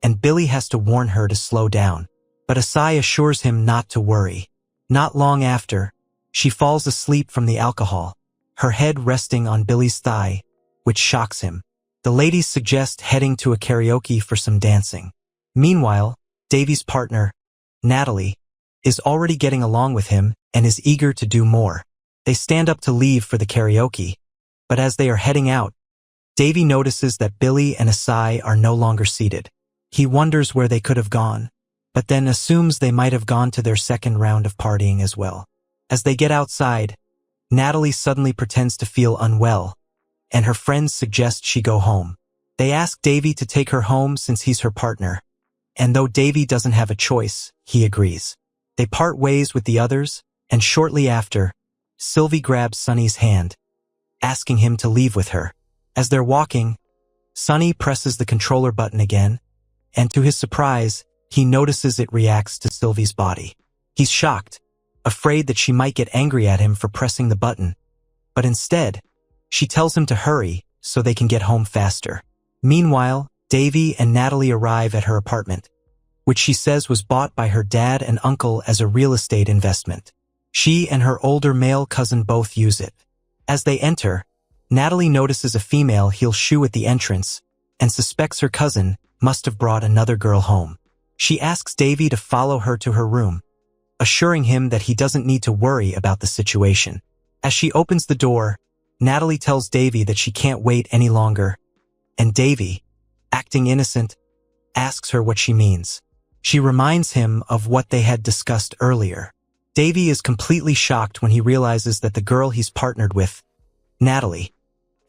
[SPEAKER 1] and Billy has to warn her to slow down. But Asai assures him not to worry. Not long after, she falls asleep from the alcohol, her head resting on Billy's thigh, which shocks him. The ladies suggest heading to a karaoke for some dancing. Meanwhile, Davy's partner, Natalie, is already getting along with him and is eager to do more. They stand up to leave for the karaoke, but as they are heading out, Davy notices that Billy and Asai are no longer seated. He wonders where they could have gone, but then assumes they might have gone to their second round of partying as well. As they get outside, Natalie suddenly pretends to feel unwell, and her friends suggest she go home. They ask Davy to take her home since he's her partner, and though Davy doesn't have a choice, he agrees. They part ways with the others, and shortly after, Sylvie grabs Sonny's hand, asking him to leave with her. As they're walking, Sonny presses the controller button again, and to his surprise, he notices it reacts to Sylvie's body. He's shocked, afraid that she might get angry at him for pressing the button, but instead, she tells him to hurry so they can get home faster. Meanwhile, Davy and Natalie arrive at her apartment, which she says was bought by her dad and uncle as a real estate investment. She and her older male cousin both use it. As they enter, Natalie notices a female heel shoe at the entrance and suspects her cousin must have brought another girl home. She asks Davy to follow her to her room, assuring him that he doesn't need to worry about the situation. As she opens the door, Natalie tells Davy that she can't wait any longer, and Davy, acting innocent, asks her what she means. She reminds him of what they had discussed earlier. Davy is completely shocked when he realizes that the girl he's partnered with, Natalie,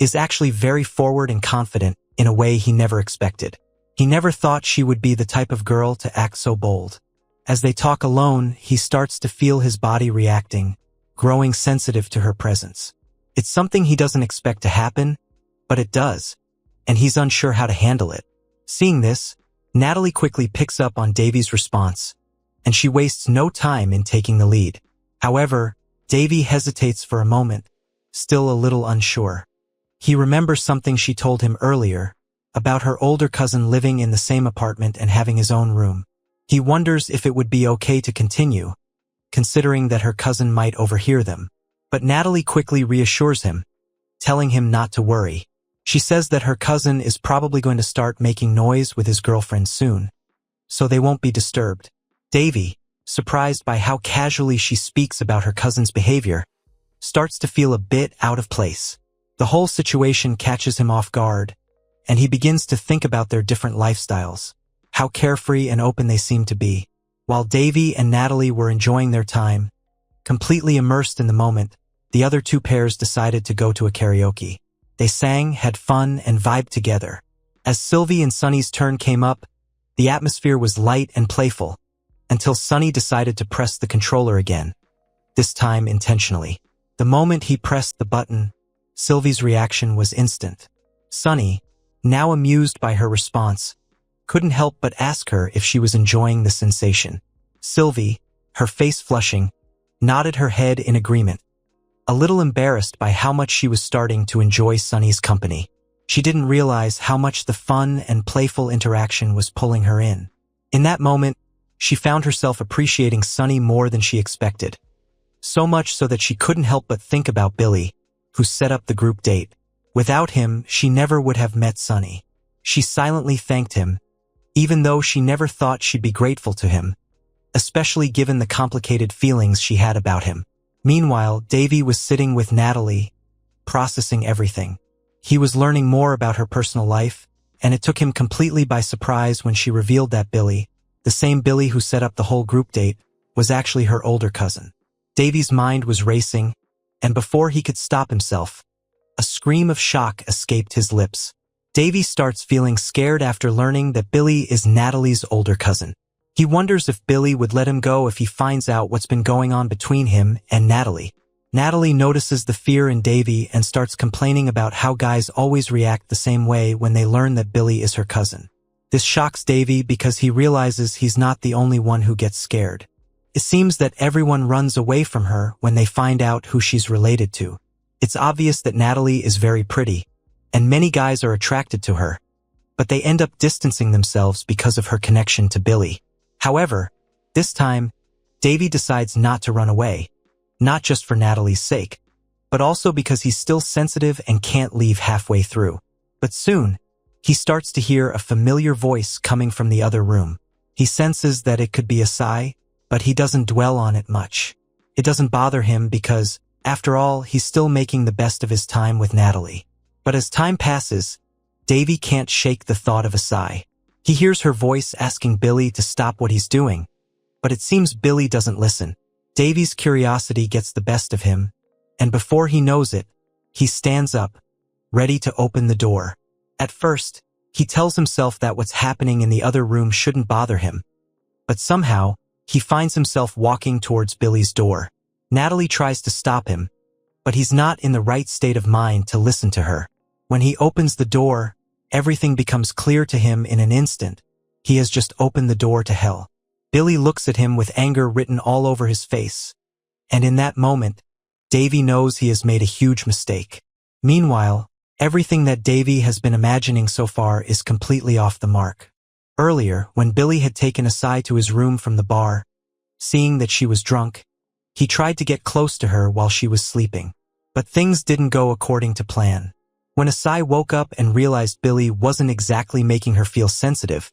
[SPEAKER 1] is actually very forward and confident in a way he never expected. He never thought she would be the type of girl to act so bold. As they talk alone, he starts to feel his body reacting, growing sensitive to her presence. It's something he doesn't expect to happen, but it does, and he's unsure how to handle it. Seeing this, Natalie quickly picks up on Davy's response, and she wastes no time in taking the lead. However, Davy hesitates for a moment, still a little unsure. He remembers something she told him earlier about her older cousin living in the same apartment and having his own room. He wonders if it would be okay to continue, considering that her cousin might overhear them. But Natalie quickly reassures him, telling him not to worry. She says that her cousin is probably going to start making noise with his girlfriend soon, so they won't be disturbed. Davy, surprised by how casually she speaks about her cousin's behavior, starts to feel a bit out of place. The whole situation catches him off guard, and he begins to think about their different lifestyles, how carefree and open they seem to be. While Davy and Natalie were enjoying their time, completely immersed in the moment, the other two pairs decided to go to a karaoke. They sang, had fun, and vibed together. As Sylvie and Sunny's turn came up, the atmosphere was light and playful, until Sunny decided to press the controller again, this time intentionally. The moment he pressed the button, Sylvie's reaction was instant. Sunny, now amused by her response, couldn't help but ask her if she was enjoying the sensation. Sylvie, her face flushing, nodded her head in agreement, a little embarrassed by how much she was starting to enjoy Sunny's company. She didn't realize how much the fun and playful interaction was pulling her in. In that moment, she found herself appreciating Sunny more than she expected. So much so that she couldn't help but think about Billy, who set up the group date. Without him, she never would have met Sunny. She silently thanked him, even though she never thought she'd be grateful to him, especially given the complicated feelings she had about him. Meanwhile, Davy was sitting with Natalie, processing everything. He was learning more about her personal life, and it took him completely by surprise when she revealed that Billy, the same Billy who set up the whole group date, was actually her older cousin. Davy's mind was racing, and before he could stop himself, a scream of shock escaped his lips. Davy starts feeling scared after learning that Billy is Natalie's older cousin. He wonders if Billy would let him go if he finds out what's been going on between him and Natalie. Natalie notices the fear in Davy and starts complaining about how guys always react the same way when they learn that Billy is her cousin. This shocks Davy because he realizes he's not the only one who gets scared. It seems that everyone runs away from her when they find out who she's related to. It's obvious that Natalie is very pretty, and many guys are attracted to her, but they end up distancing themselves because of her connection to Billy. However, this time, Davy decides not to run away, not just for Natalie's sake, but also because he's still sensitive and can't leave halfway through. But soon, he starts to hear a familiar voice coming from the other room. He senses that it could be a sigh, but he doesn't dwell on it much. It doesn't bother him because, after all, he's still making the best of his time with Natalie. But as time passes, Davy can't shake the thought of a sigh. He hears her voice asking Billy to stop what he's doing, but it seems Billy doesn't listen. Davy's curiosity gets the best of him, and before he knows it, he stands up, ready to open the door. At first, he tells himself that what's happening in the other room shouldn't bother him, but somehow, he finds himself walking towards Billy's door. Natalie tries to stop him, but he's not in the right state of mind to listen to her. When he opens the door, everything becomes clear to him in an instant. He has just opened the door to hell. Billy looks at him with anger written all over his face, and in that moment, Davy knows he has made a huge mistake. Meanwhile, everything that Davy has been imagining so far is completely off the mark. Earlier, when Billy had taken Asai to his room from the bar, seeing that she was drunk, he tried to get close to her while she was sleeping. But things didn't go according to plan. When Asai woke up and realized Billy wasn't exactly making her feel sensitive,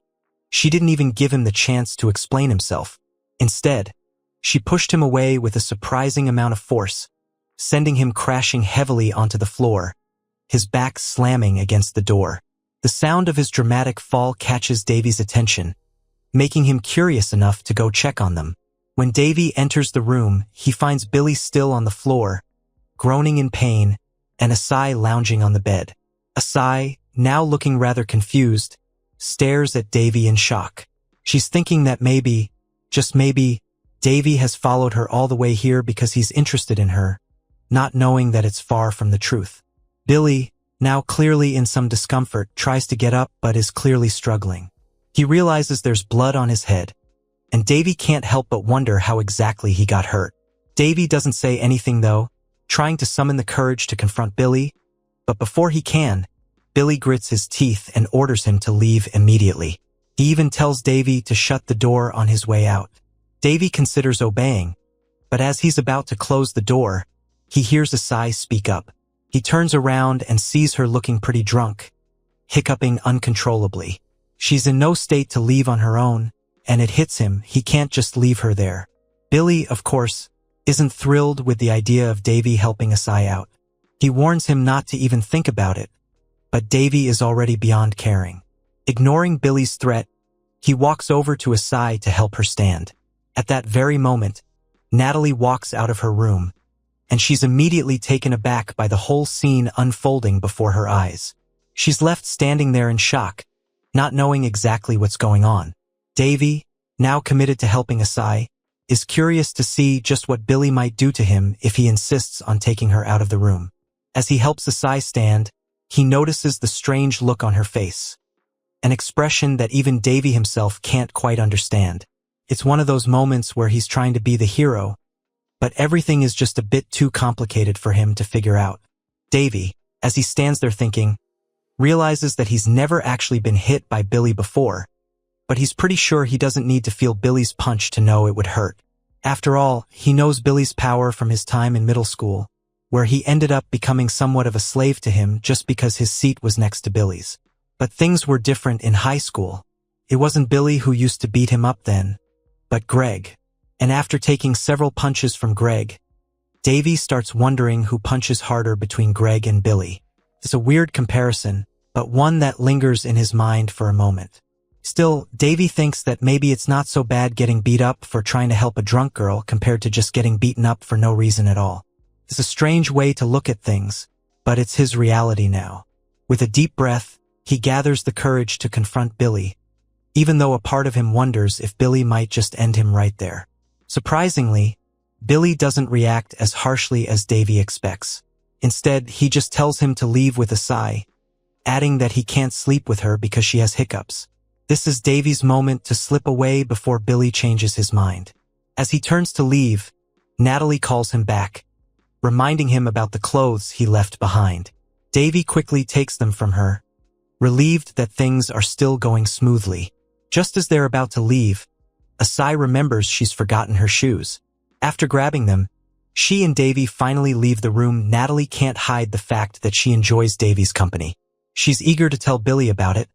[SPEAKER 1] she didn't even give him the chance to explain himself. Instead, she pushed him away with a surprising amount of force, sending him crashing heavily onto the floor, his back slamming against the door. The sound of his dramatic fall catches Davy's attention, making him curious enough to go check on them. When Davy enters the room, he finds Billy still on the floor, groaning in pain, and Asai lounging on the bed. Asai, now looking rather confused, stares at Davy in shock. She's thinking that maybe, just maybe, Davy has followed her all the way here because he's interested in her, not knowing that it's far from the truth. Billy, now clearly in some discomfort, tries to get up but is clearly struggling. He realizes there's blood on his head, and Davy can't help but wonder how exactly he got hurt. Davy doesn't say anything though, trying to summon the courage to confront Billy, but before he can, Billy grits his teeth and orders him to leave immediately. He even tells Davy to shut the door on his way out. Davy considers obeying, but as he's about to close the door, he hears Asai speak up. He turns around and sees her looking pretty drunk, hiccuping uncontrollably. She's in no state to leave on her own, and it hits him he can't just leave her there. Billy, of course, isn't thrilled with the idea of Davy helping Asai out. He warns him not to even think about it, but Davy is already beyond caring. Ignoring Billy's threat, he walks over to Asai to help her stand. At that very moment, Natalie walks out of her room, and she's immediately taken aback by the whole scene unfolding before her eyes. She's left standing there in shock, not knowing exactly what's going on. Davy, now committed to helping Asai, is curious to see just what Billy might do to him if he insists on taking her out of the room. As he helps Asai stand, he notices the strange look on her face, an expression that even Davy himself can't quite understand. It's one of those moments where he's trying to be the hero, but everything is just a bit too complicated for him to figure out. Davy, as he stands there thinking, realizes that he's never actually been hit by Billy before, but he's pretty sure he doesn't need to feel Billy's punch to know it would hurt. After all, he knows Billy's power from his time in middle school, where he ended up becoming somewhat of a slave to him just because his seat was next to Billy's. But things were different in high school. It wasn't Billy who used to beat him up then, but Greg. And after taking several punches from Greg, Davy starts wondering who punches harder between Greg and Billy. It's a weird comparison, but one that lingers in his mind for a moment. Still, Davy thinks that maybe it's not so bad getting beat up for trying to help a drunk girl compared to just getting beaten up for no reason at all. It's a strange way to look at things, but it's his reality now. With a deep breath, he gathers the courage to confront Billy, even though a part of him wonders if Billy might just end him right there. Surprisingly, Billy doesn't react as harshly as Davy expects. Instead, he just tells him to leave with Asai, adding that he can't sleep with her because she has hiccups. This is Davy's moment to slip away before Billy changes his mind. As he turns to leave, Natalie calls him back, reminding him about the clothes he left behind. Davy quickly takes them from her, relieved that things are still going smoothly. Just as they're about to leave, Asai remembers she's forgotten her shoes. After grabbing them, she and Davy finally leave the room. Natalie can't hide the fact that she enjoys Davy's company. She's eager to tell Billy about it,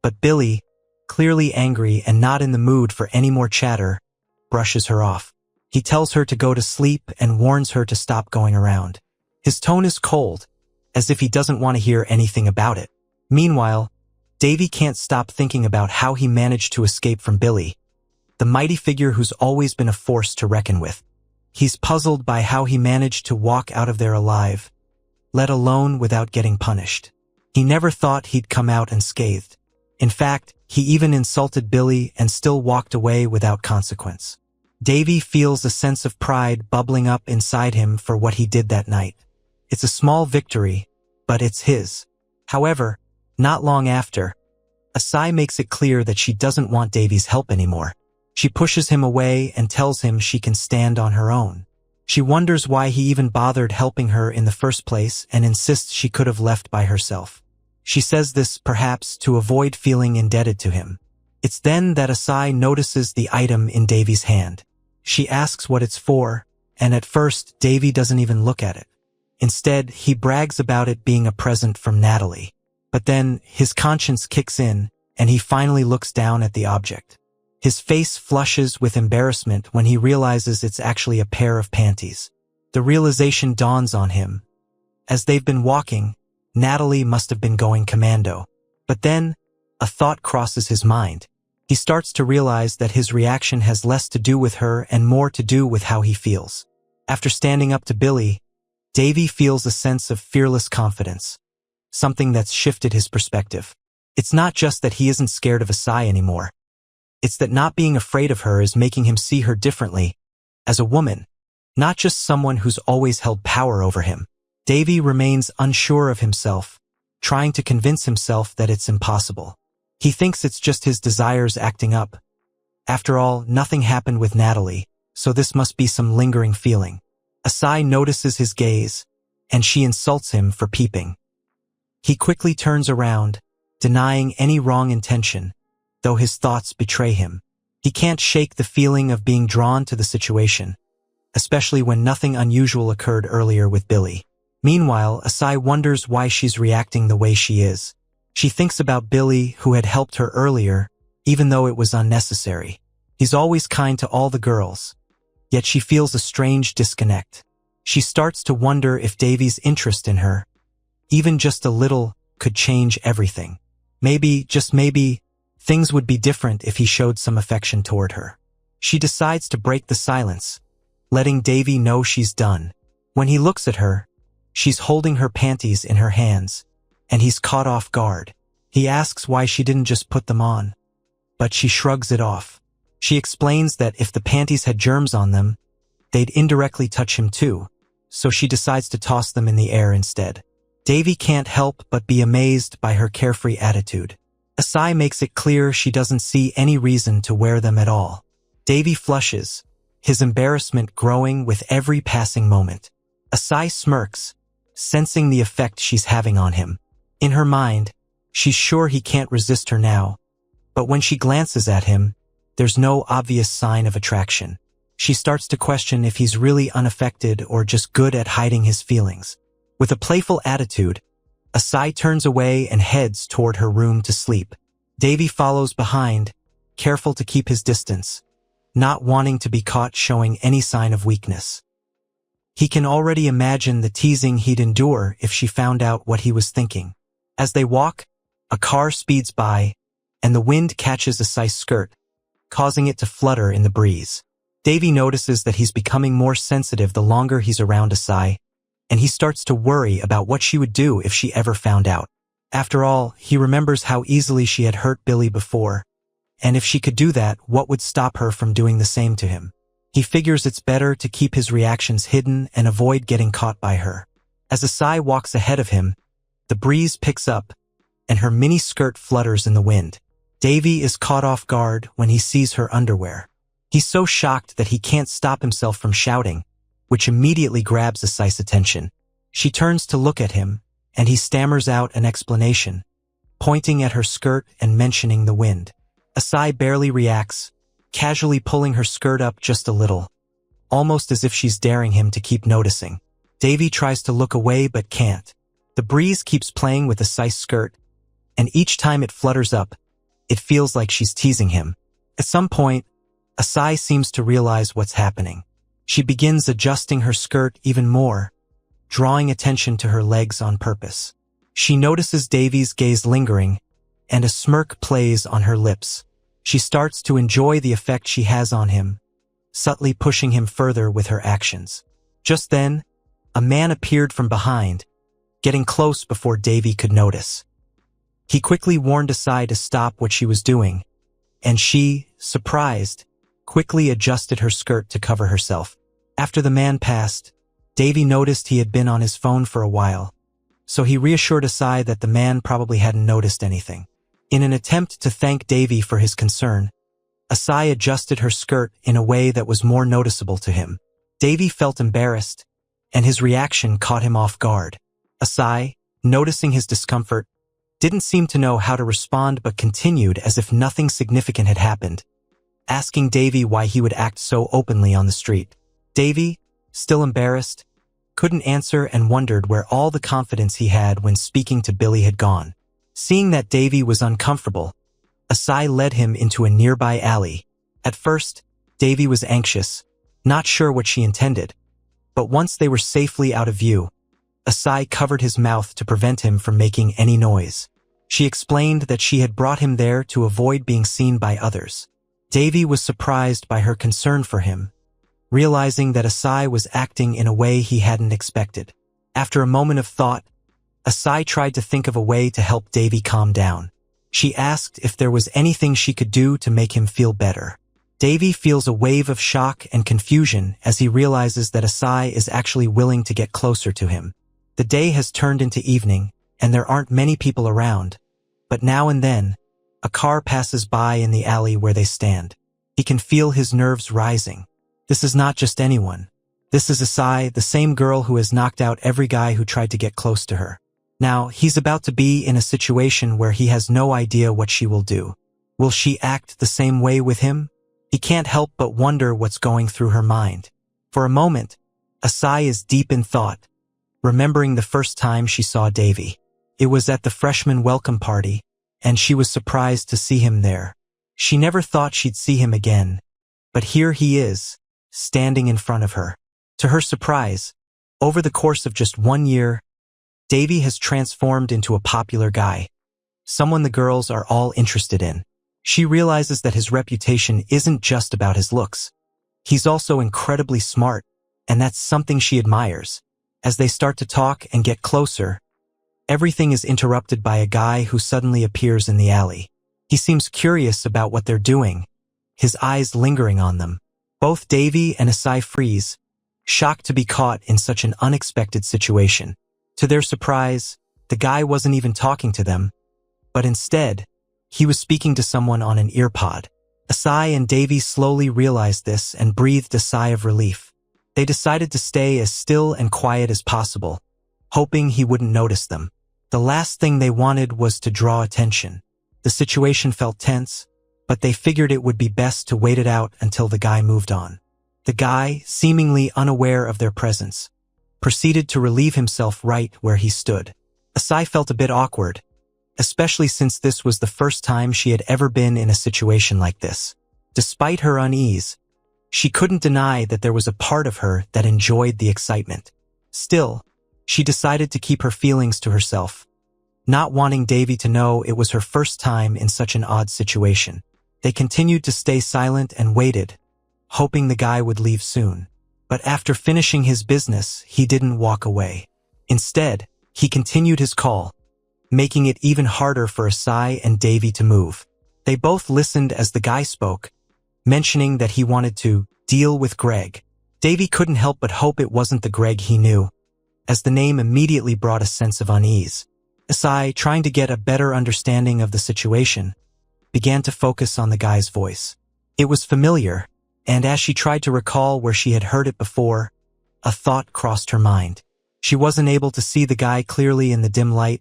[SPEAKER 1] but Billy, clearly angry and not in the mood for any more chatter, brushes her off. He tells her to go to sleep and warns her to stop going around. His tone is cold, as if he doesn't want to hear anything about it. Meanwhile, Davy can't stop thinking about how he managed to escape from Billy, the mighty figure who's always been a force to reckon with. He's puzzled by how he managed to walk out of there alive, let alone without getting punished. He never thought he'd come out unscathed. In fact, he even insulted Billy and still walked away without consequence. Davy feels a sense of pride bubbling up inside him for what he did that night. It's a small victory, but it's his. However, not long after, Asai makes it clear that she doesn't want Davy's help anymore. She pushes him away and tells him she can stand on her own. She wonders why he even bothered helping her in the first place and insists she could have left by herself. She says this perhaps to avoid feeling indebted to him. It's then that Asai notices the item in Davy's hand. She asks what it's for, and at first Davy doesn't even look at it. Instead, he brags about it being a present from Natalie. But then his conscience kicks in, and he finally looks down at the object. His face flushes with embarrassment when he realizes it's actually a pair of panties. The realization dawns on him. As they've been walking, Natalie must have been going commando. But then, a thought crosses his mind. He starts to realize that his reaction has less to do with her and more to do with how he feels. After standing up to Billy, Davy feels a sense of fearless confidence, something that's shifted his perspective. It's not just that he isn't scared of Asai anymore. It's that not being afraid of her is making him see her differently, as a woman, not just someone who's always held power over him. Davy remains unsure of himself, trying to convince himself that it's impossible. He thinks it's just his desires acting up. After all, nothing happened with Natalie, so this must be some lingering feeling. Asai notices his gaze, and she insults him for peeping. He quickly turns around, denying any wrong intention, though his thoughts betray him. He can't shake the feeling of being drawn to the situation, especially when nothing unusual occurred earlier with Billy. Meanwhile, Asai wonders why she's reacting the way she is. She thinks about Billy, who had helped her earlier, even though it was unnecessary. He's always kind to all the girls. Yet she feels a strange disconnect. She starts to wonder if Davy's interest in her, even just a little, could change everything. Maybe, just maybe, things would be different if he showed some affection toward her. She decides to break the silence, letting Davy know she's done. When he looks at her, she's holding her panties in her hands, and he's caught off guard. He asks why she didn't just put them on, but she shrugs it off. She explains that if the panties had germs on them, they'd indirectly touch him too, so she decides to toss them in the air instead. Davy can't help but be amazed by her carefree attitude. Asai makes it clear she doesn't see any reason to wear them at all. Davy flushes, his embarrassment growing with every passing moment. Asai smirks, sensing the effect she's having on him. In her mind, she's sure he can't resist her now, but when she glances at him, there's no obvious sign of attraction. She starts to question if he's really unaffected or just good at hiding his feelings. With a playful attitude, Asai turns away and heads toward her room to sleep. Davy follows behind, careful to keep his distance, not wanting to be caught showing any sign of weakness. He can already imagine the teasing he'd endure if she found out what he was thinking. As they walk, a car speeds by, and the wind catches Asai's skirt, causing it to flutter in the breeze. Davy notices that he's becoming more sensitive the longer he's around Asai, and he starts to worry about what she would do if she ever found out. After all, he remembers how easily she had hurt Billy before, and if she could do that, what would stop her from doing the same to him? He figures it's better to keep his reactions hidden and avoid getting caught by her. As Asai walks ahead of him, the breeze picks up, and her mini skirt flutters in the wind. Davy is caught off guard when he sees her underwear. He's so shocked that he can't stop himself from shouting, which immediately grabs Asai's attention. She turns to look at him, and he stammers out an explanation, pointing at her skirt and mentioning the wind. Asai barely reacts, casually pulling her skirt up just a little, almost as if she's daring him to keep noticing. Davy tries to look away but can't. The breeze keeps playing with Asai's skirt, and each time it flutters up, it feels like she's teasing him. At some point, Asai seems to realize what's happening. She begins adjusting her skirt even more, drawing attention to her legs on purpose. She notices Davy's gaze lingering, and a smirk plays on her lips. She starts to enjoy the effect she has on him, subtly pushing him further with her actions. Just then, a man appeared from behind, getting close before Davy could notice. He quickly warned Asai to stop what she was doing, and she, surprised, quickly adjusted her skirt to cover herself. After the man passed, Davy noticed he had been on his phone for a while, so he reassured Asai that the man probably hadn't noticed anything. In an attempt to thank Davy for his concern, Asai adjusted her skirt in a way that was more noticeable to him. Davy felt embarrassed, and his reaction caught him off guard. Asai, noticing his discomfort, didn't seem to know how to respond but continued as if nothing significant had happened, asking Davy why he would act so openly on the street. Davy, still embarrassed, couldn't answer and wondered where all the confidence he had when speaking to Billy had gone. Seeing that Davy was uncomfortable, Asai led him into a nearby alley. At first, Davy was anxious, not sure what she intended, but once they were safely out of view, Asai covered his mouth to prevent him from making any noise. She explained that she had brought him there to avoid being seen by others. Davy was surprised by her concern for him, realizing that Asai was acting in a way he hadn't expected. After a moment of thought, Asai tried to think of a way to help Davy calm down. She asked if there was anything she could do to make him feel better. Davy feels a wave of shock and confusion as he realizes that Asai is actually willing to get closer to him. The day has turned into evening, and there aren't many people around, but now and then, a car passes by in the alley where they stand. He can feel his nerves rising. This is not just anyone. This is Asai, the same girl who has knocked out every guy who tried to get close to her. Now, he's about to be in a situation where he has no idea what she will do. Will she act the same way with him? He can't help but wonder what's going through her mind. For a moment, Asai is deep in thought, remembering the first time she saw Davy. It was at the freshman welcome party, and she was surprised to see him there. She never thought she'd see him again, but here he is, standing in front of her. To her surprise, over the course of just 1 year, Davy has transformed into a popular guy, someone the girls are all interested in. She realizes that his reputation isn't just about his looks. He's also incredibly smart, and that's something she admires. As they start to talk and get closer, everything is interrupted by a guy who suddenly appears in the alley. He seems curious about what they're doing, his eyes lingering on them. Both Davy and Asai freeze, shocked to be caught in such an unexpected situation. To their surprise, the guy wasn't even talking to them, but instead, he was speaking to someone on an earpod. Asai and Davy slowly realized this and breathed a sigh of relief. They decided to stay as still and quiet as possible, hoping he wouldn't notice them. The last thing they wanted was to draw attention. The situation felt tense, but they figured it would be best to wait it out until the guy moved on. The guy, seemingly unaware of their presence, proceeded to relieve himself right where he stood. Asai felt a bit awkward, especially since this was the first time she had ever been in a situation like this. Despite her unease, she couldn't deny that there was a part of her that enjoyed the excitement. Still, she decided to keep her feelings to herself, not wanting Davy to know it was her first time in such an odd situation. They continued to stay silent and waited, hoping the guy would leave soon. But after finishing his business, he didn't walk away. Instead, he continued his call, making it even harder for Asai and Davy to move. They both listened as the guy spoke, mentioning that he wanted to deal with Greg. Davy couldn't help but hope it wasn't the Greg he knew, as the name immediately brought a sense of unease. Asai, trying to get a better understanding of the situation, began to focus on the guy's voice. It was familiar, and as she tried to recall where she had heard it before, a thought crossed her mind. She wasn't able to see the guy clearly in the dim light,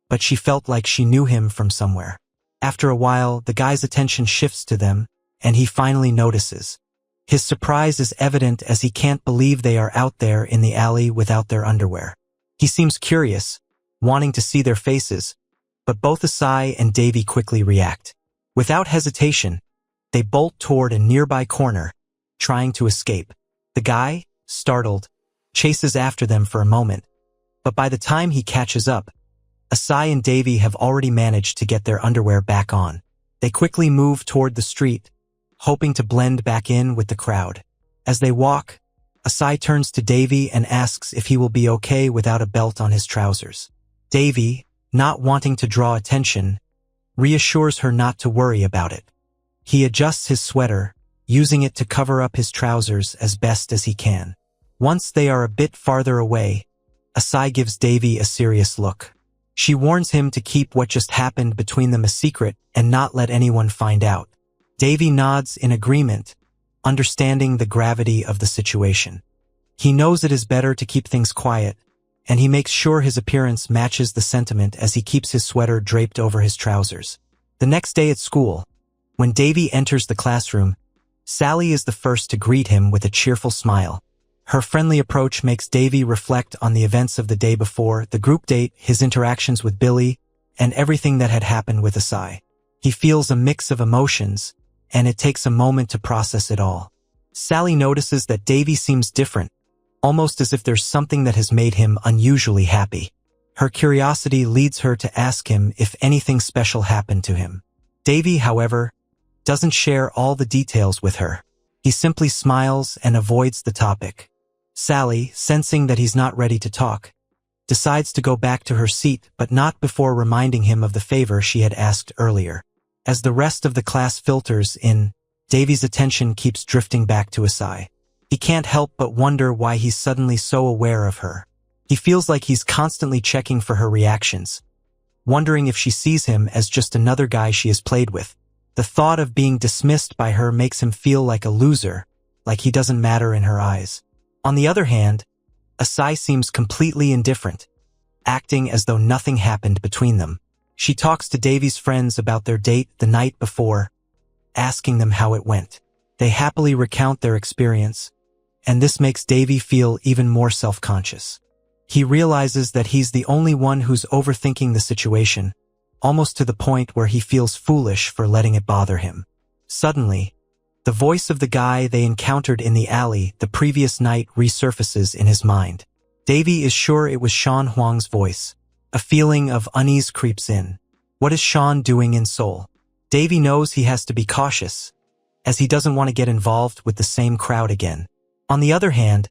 [SPEAKER 1] but she felt like she knew him from somewhere. After a while, the guy's attention shifts to them, and he finally notices. His surprise is evident as he can't believe they are out there in the alley without their underwear. He seems curious, wanting to see their faces, but both Asai and Davy quickly react. Without hesitation, they bolt toward a nearby corner, trying to escape. The guy, startled, chases after them for a moment, but by the time he catches up, Asai and Davy have already managed to get their underwear back on. They quickly move toward the street, hoping to blend back in with the crowd. As they walk, Asai turns to Davy and asks if he will be okay without a belt on his trousers. Davy, not wanting to draw attention, reassures her not to worry about it. He adjusts his sweater, using it to cover up his trousers as best as he can. Once they are a bit farther away, Asai gives Davy a serious look. She warns him to keep what just happened between them a secret and not let anyone find out. Davy nods in agreement, understanding the gravity of the situation. He knows it is better to keep things quiet, and he makes sure his appearance matches the sentiment as he keeps his sweater draped over his trousers. The next day at school, when Davy enters the classroom, Sally is the first to greet him with a cheerful smile. Her friendly approach makes Davy reflect on the events of the day before, the group date, his interactions with Billy, and everything that had happened with Asai. He feels a mix of emotions, and it takes a moment to process it all. Sally notices that Davy seems different, almost as if there's something that has made him unusually happy. Her curiosity leads her to ask him if anything special happened to him. Davy, however, doesn't share all the details with her. He simply smiles and avoids the topic. Sally, sensing that he's not ready to talk, decides to go back to her seat, but not before reminding him of the favor she had asked earlier. As the rest of the class filters in, Davy's attention keeps drifting back to Asai. He can't help but wonder why he's suddenly so aware of her. He feels like he's constantly checking for her reactions, wondering if she sees him as just another guy she has played with. The thought of being dismissed by her makes him feel like a loser, like he doesn't matter in her eyes. On the other hand, Asai seems completely indifferent, acting as though nothing happened between them. She talks to Davy's friends about their date the night before, asking them how it went. They happily recount their experience, and this makes Davy feel even more self-conscious. He realizes that he's the only one who's overthinking the situation, almost to the point where he feels foolish for letting it bother him. Suddenly, the voice of the guy they encountered in the alley the previous night resurfaces in his mind. Davy is sure it was Sean Huang's voice. A feeling of unease creeps in. What is Sean doing in Seoul? Davy knows he has to be cautious, as he doesn't want to get involved with the same crowd again. On the other hand,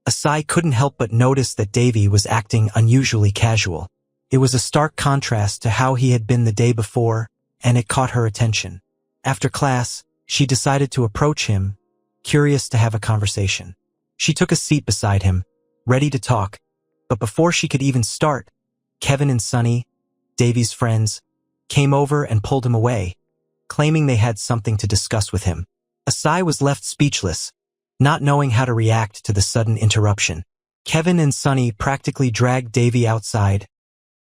[SPEAKER 1] Asai couldn't help but notice that Davy was acting unusually casual. It was a stark contrast to how he had been the day before, and it caught her attention. After class, she decided to approach him, curious to have a conversation. She took a seat beside him, ready to talk, but before she could even start, Kevin and Sunny, Davy's friends, came over and pulled him away, claiming they had something to discuss with him. Asai was left speechless, not knowing how to react to the sudden interruption. Kevin and Sunny practically dragged Davy outside,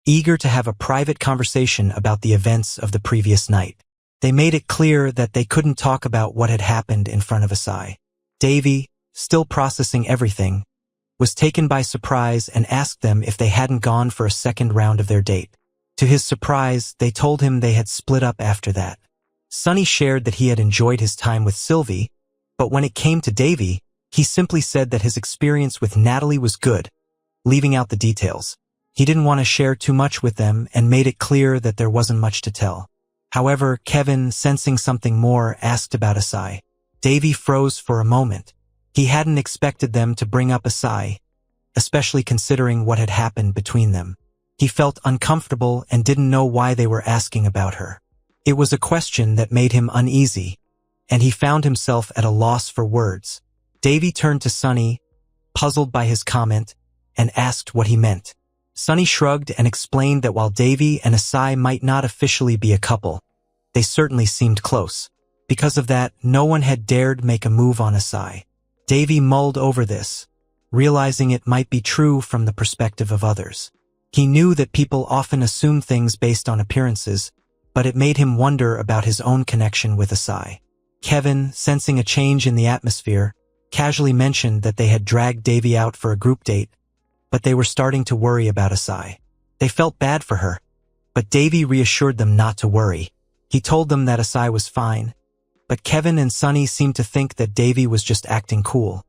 [SPEAKER 1] eager to have a private conversation about the events of the previous night. They made it clear that they couldn't talk about what had happened in front of Asai. Davy, still processing everything, was taken by surprise and asked them if they hadn't gone for a second round of their date. To his surprise, they told him they had split up after that. Sunny shared that he had enjoyed his time with Sylvie, but when it came to Davy, he simply said that his experience with Natalie was good, leaving out the details. He didn't want to share too much with them and made it clear that there wasn't much to tell. However, Kevin, sensing something more, asked about Asai. Davy froze for a moment. He hadn't expected them to bring up Asai, especially considering what had happened between them. He felt uncomfortable and didn't know why they were asking about her. It was a question that made him uneasy, and he found himself at a loss for words. Davy turned to Sunny, puzzled by his comment, and asked what he meant. Sunny shrugged and explained that while Davy and Asai might not officially be a couple, they certainly seemed close. Because of that, no one had dared make a move on Asai. Davy mulled over this, realizing it might be true from the perspective of others. He knew that people often assume things based on appearances, but it made him wonder about his own connection with Asai. Kevin, sensing a change in the atmosphere, casually mentioned that they had dragged Davy out for a group date, but they were starting to worry about Asai. They felt bad for her, but Davy reassured them not to worry. He told them that Asai was fine, but Kevin and Sunny seemed to think that Davy was just acting cool,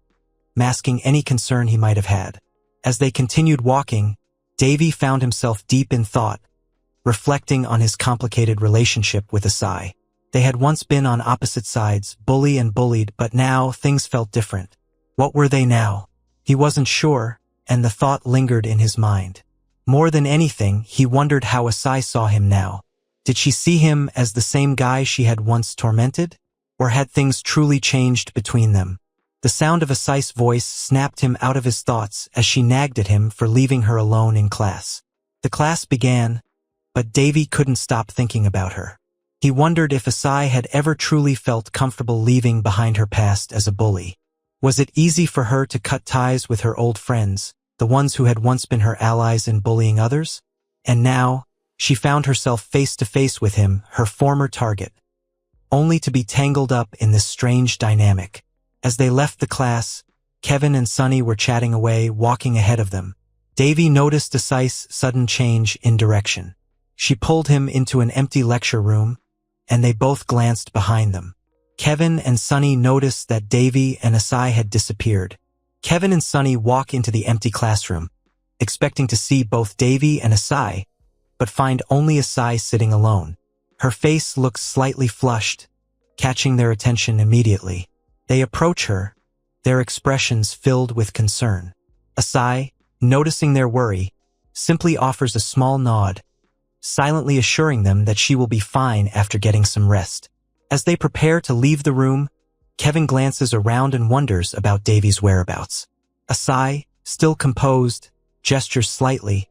[SPEAKER 1] masking any concern he might have had. As they continued walking, Davy found himself deep in thought, reflecting on his complicated relationship with Asai. They had once been on opposite sides, bully and bullied, but now things felt different. What were they now? He wasn't sure, and the thought lingered in his mind. More than anything, he wondered how Asai saw him now. Did she see him as the same guy she had once tormented? Or had things truly changed between them? The sound of Asai's voice snapped him out of his thoughts as she nagged at him for leaving her alone in class. The class began, but Davy couldn't stop thinking about her. He wondered if Asai had ever truly felt comfortable leaving behind her past as a bully. Was it easy for her to cut ties with her old friends, the ones who had once been her allies in bullying others? And now, she found herself face to face with him, her former target, only to be tangled up in this strange dynamic. As they left the class, Kevin and Sunny were chatting away, walking ahead of them. Davy noticed Asai's sudden change in direction. She pulled him into an empty lecture room, and they both glanced behind them. Kevin and Sunny noticed that Davy and Asai had disappeared. Kevin and Sunny walk into the empty classroom, expecting to see both Davy and Asai, but find only Asai sitting alone. Her face looks slightly flushed, catching their attention immediately. They approach her, their expressions filled with concern. Asai, noticing their worry, simply offers a small nod, silently assuring them that she will be fine after getting some rest. As they prepare to leave the room, Kevin glances around and wonders about Davy's whereabouts. Asai, still composed, gestures slightly,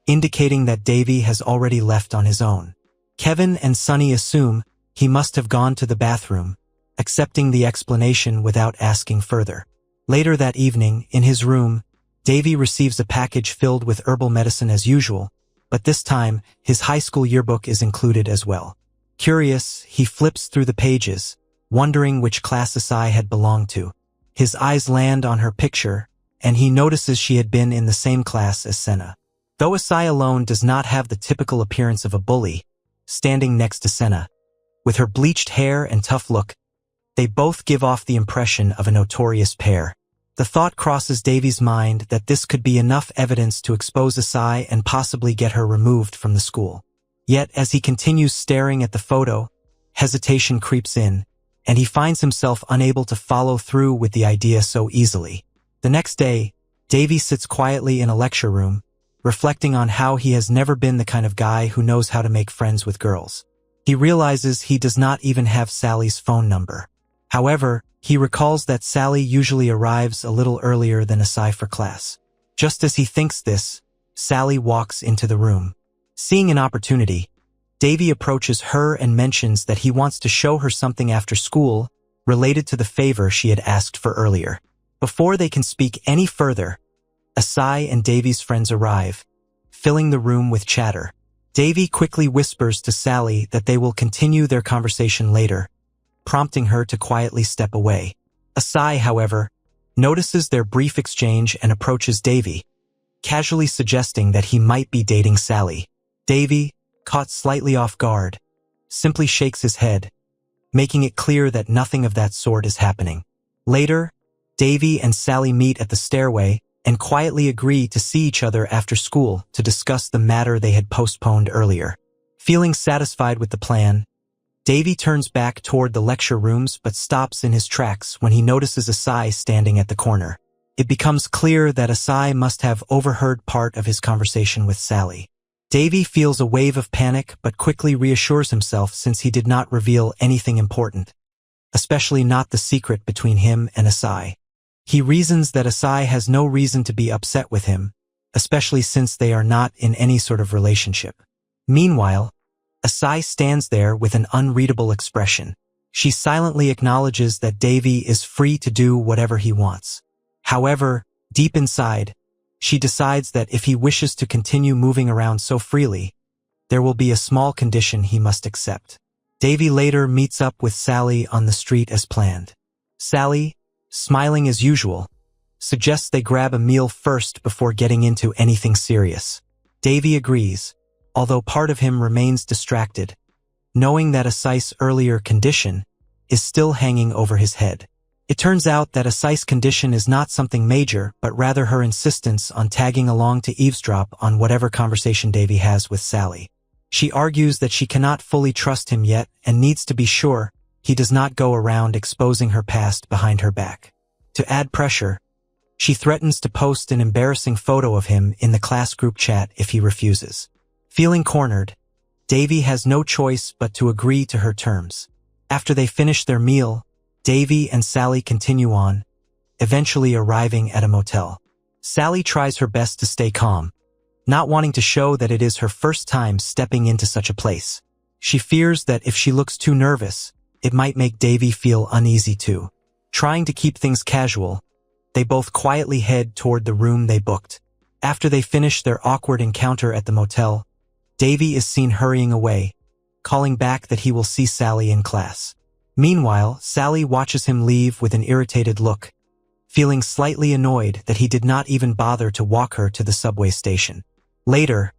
[SPEAKER 1] indicating that Davy has already left on his own. Kevin and Sunny assume he must have gone to the bathroom, accepting the explanation without asking further. Later that evening, in his room, Davy receives a package filled with herbal medicine as usual, but this time, his high school yearbook is included as well. Curious, he flips through the pages, wondering which class Asai had belonged to. His eyes land on her picture, and he notices she had been in the same class as Senna. Though Asai alone does not have the typical appearance of a bully, standing next to Senna, with her bleached hair and tough look, they both give off the impression of a notorious pair. The thought crosses Davy's mind that this could be enough evidence to expose Asai and possibly get her removed from the school. Yet, as he continues staring at the photo, hesitation creeps in, and he finds himself unable to follow through with the idea so easily. The next day, Davy sits quietly in a lecture room, reflecting on how he has never been the kind of guy who knows how to make friends with girls. He realizes he does not even have Sally's phone number. However, he recalls that Sally usually arrives a little earlier than Asai for class. Just as he thinks this, Sally walks into the room. Seeing an opportunity, Davy approaches her and mentions that he wants to show her something after school related to the favor she had asked for earlier. Before they can speak any further, Asai and Davy's friends arrive, filling the room with chatter. Davy quickly whispers to Sally that they will continue their conversation later, prompting her to quietly step away. Asai, however, notices their brief exchange and approaches Davy, casually suggesting that he might be dating Sally. Davy, caught slightly off guard, simply shakes his head, making it clear that nothing of that sort is happening. Later, Davy and Sally meet at the stairway and quietly agree to see each other after school to discuss the matter they had postponed earlier. Feeling satisfied with the plan, Davy turns back toward the lecture rooms but stops in his tracks when he notices Asai standing at the corner. It becomes clear that Asai must have overheard part of his conversation with Sally. Davy feels a wave of panic but quickly reassures himself since he did not reveal anything important, especially not the secret between him and Asai. He reasons that Asai has no reason to be upset with him, especially since they are not in any sort of relationship. Meanwhile, Asai stands there with an unreadable expression. She silently acknowledges that Davy is free to do whatever he wants. However, deep inside, she decides that if he wishes to continue moving around so freely, there will be a small condition he must accept. Davy later meets up with Sally on the street as planned. Sally, smiling as usual, suggests they grab a meal first before getting into anything serious. Davy agrees, although part of him remains distracted, knowing that Asai's earlier condition is still hanging over his head. It turns out that Asai's condition is not something major, but rather her insistence on tagging along to eavesdrop on whatever conversation Davy has with Sally. She argues that she cannot fully trust him yet and needs to be sure he does not go around exposing her past behind her back. To add pressure, she threatens to post an embarrassing photo of him in the class group chat if he refuses. Feeling cornered, Davy has no choice but to agree to her terms. After they finish their meal, Davy and Sally continue on, eventually arriving at a motel. Sally tries her best to stay calm, not wanting to show that it is her first time stepping into such a place. She fears that if she looks too nervous, it might make Davy feel uneasy too. Trying to keep things casual, they both quietly head toward the room they booked. After they finish their awkward encounter at the motel, Davy is seen hurrying away, calling back that he will see Sally in class. Meanwhile, Sally watches him leave with an irritated look, feeling slightly annoyed that he did not even bother to walk her to the subway station. Later,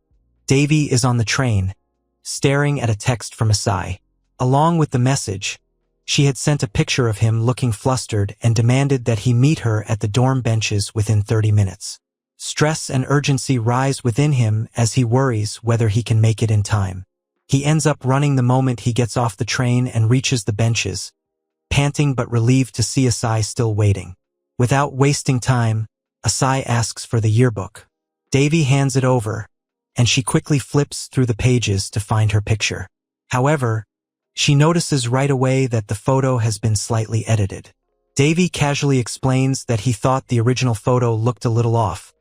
[SPEAKER 1] Davy is on the train, staring at a text from Asai. Along with the message, she had sent a picture of him looking flustered and demanded that he meet her at the dorm benches within 30 minutes. Stress and urgency rise within him as he worries whether he can make it in time. He ends up running the moment he gets off the train and reaches the benches, panting but relieved to see Asai still waiting. Without wasting time, Asai asks for the yearbook. Davy hands it over, and she quickly flips through the pages to find her picture. However, she notices right away that the photo has been slightly edited. Davy casually explains that he thought the original photo looked a little off,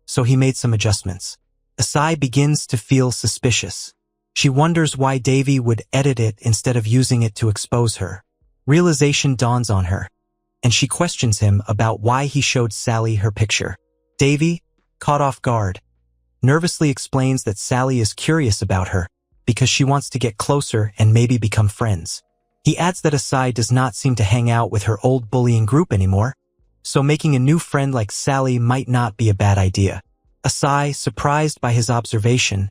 [SPEAKER 1] so he made some adjustments. Asai begins to feel suspicious. She wonders why Davy would edit it instead of using it to expose her. Realization dawns on her, and she questions him about why he showed Sally her picture. Davy, caught off guard, nervously explains that Sally is curious about her because she wants to get closer and maybe become friends. He adds that Asai does not seem to hang out with her old bullying group anymore, so making a new friend like Sally might not be a bad idea. Asai, surprised by his observation,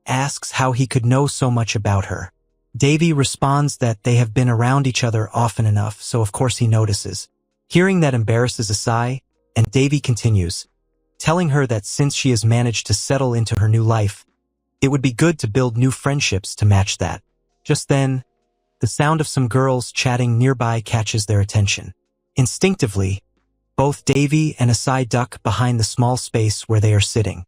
[SPEAKER 1] asks how he could know so much about her. Davy responds that they have been around each other often enough, so of course he notices. Hearing that embarrasses Asai, and Davy continues, telling her that since she has managed to settle into her new life, it would be good to build new friendships to match that. Just then, the sound of some girls chatting nearby catches their attention. Instinctively, both Davy and Asai duck behind the small space where they are sitting.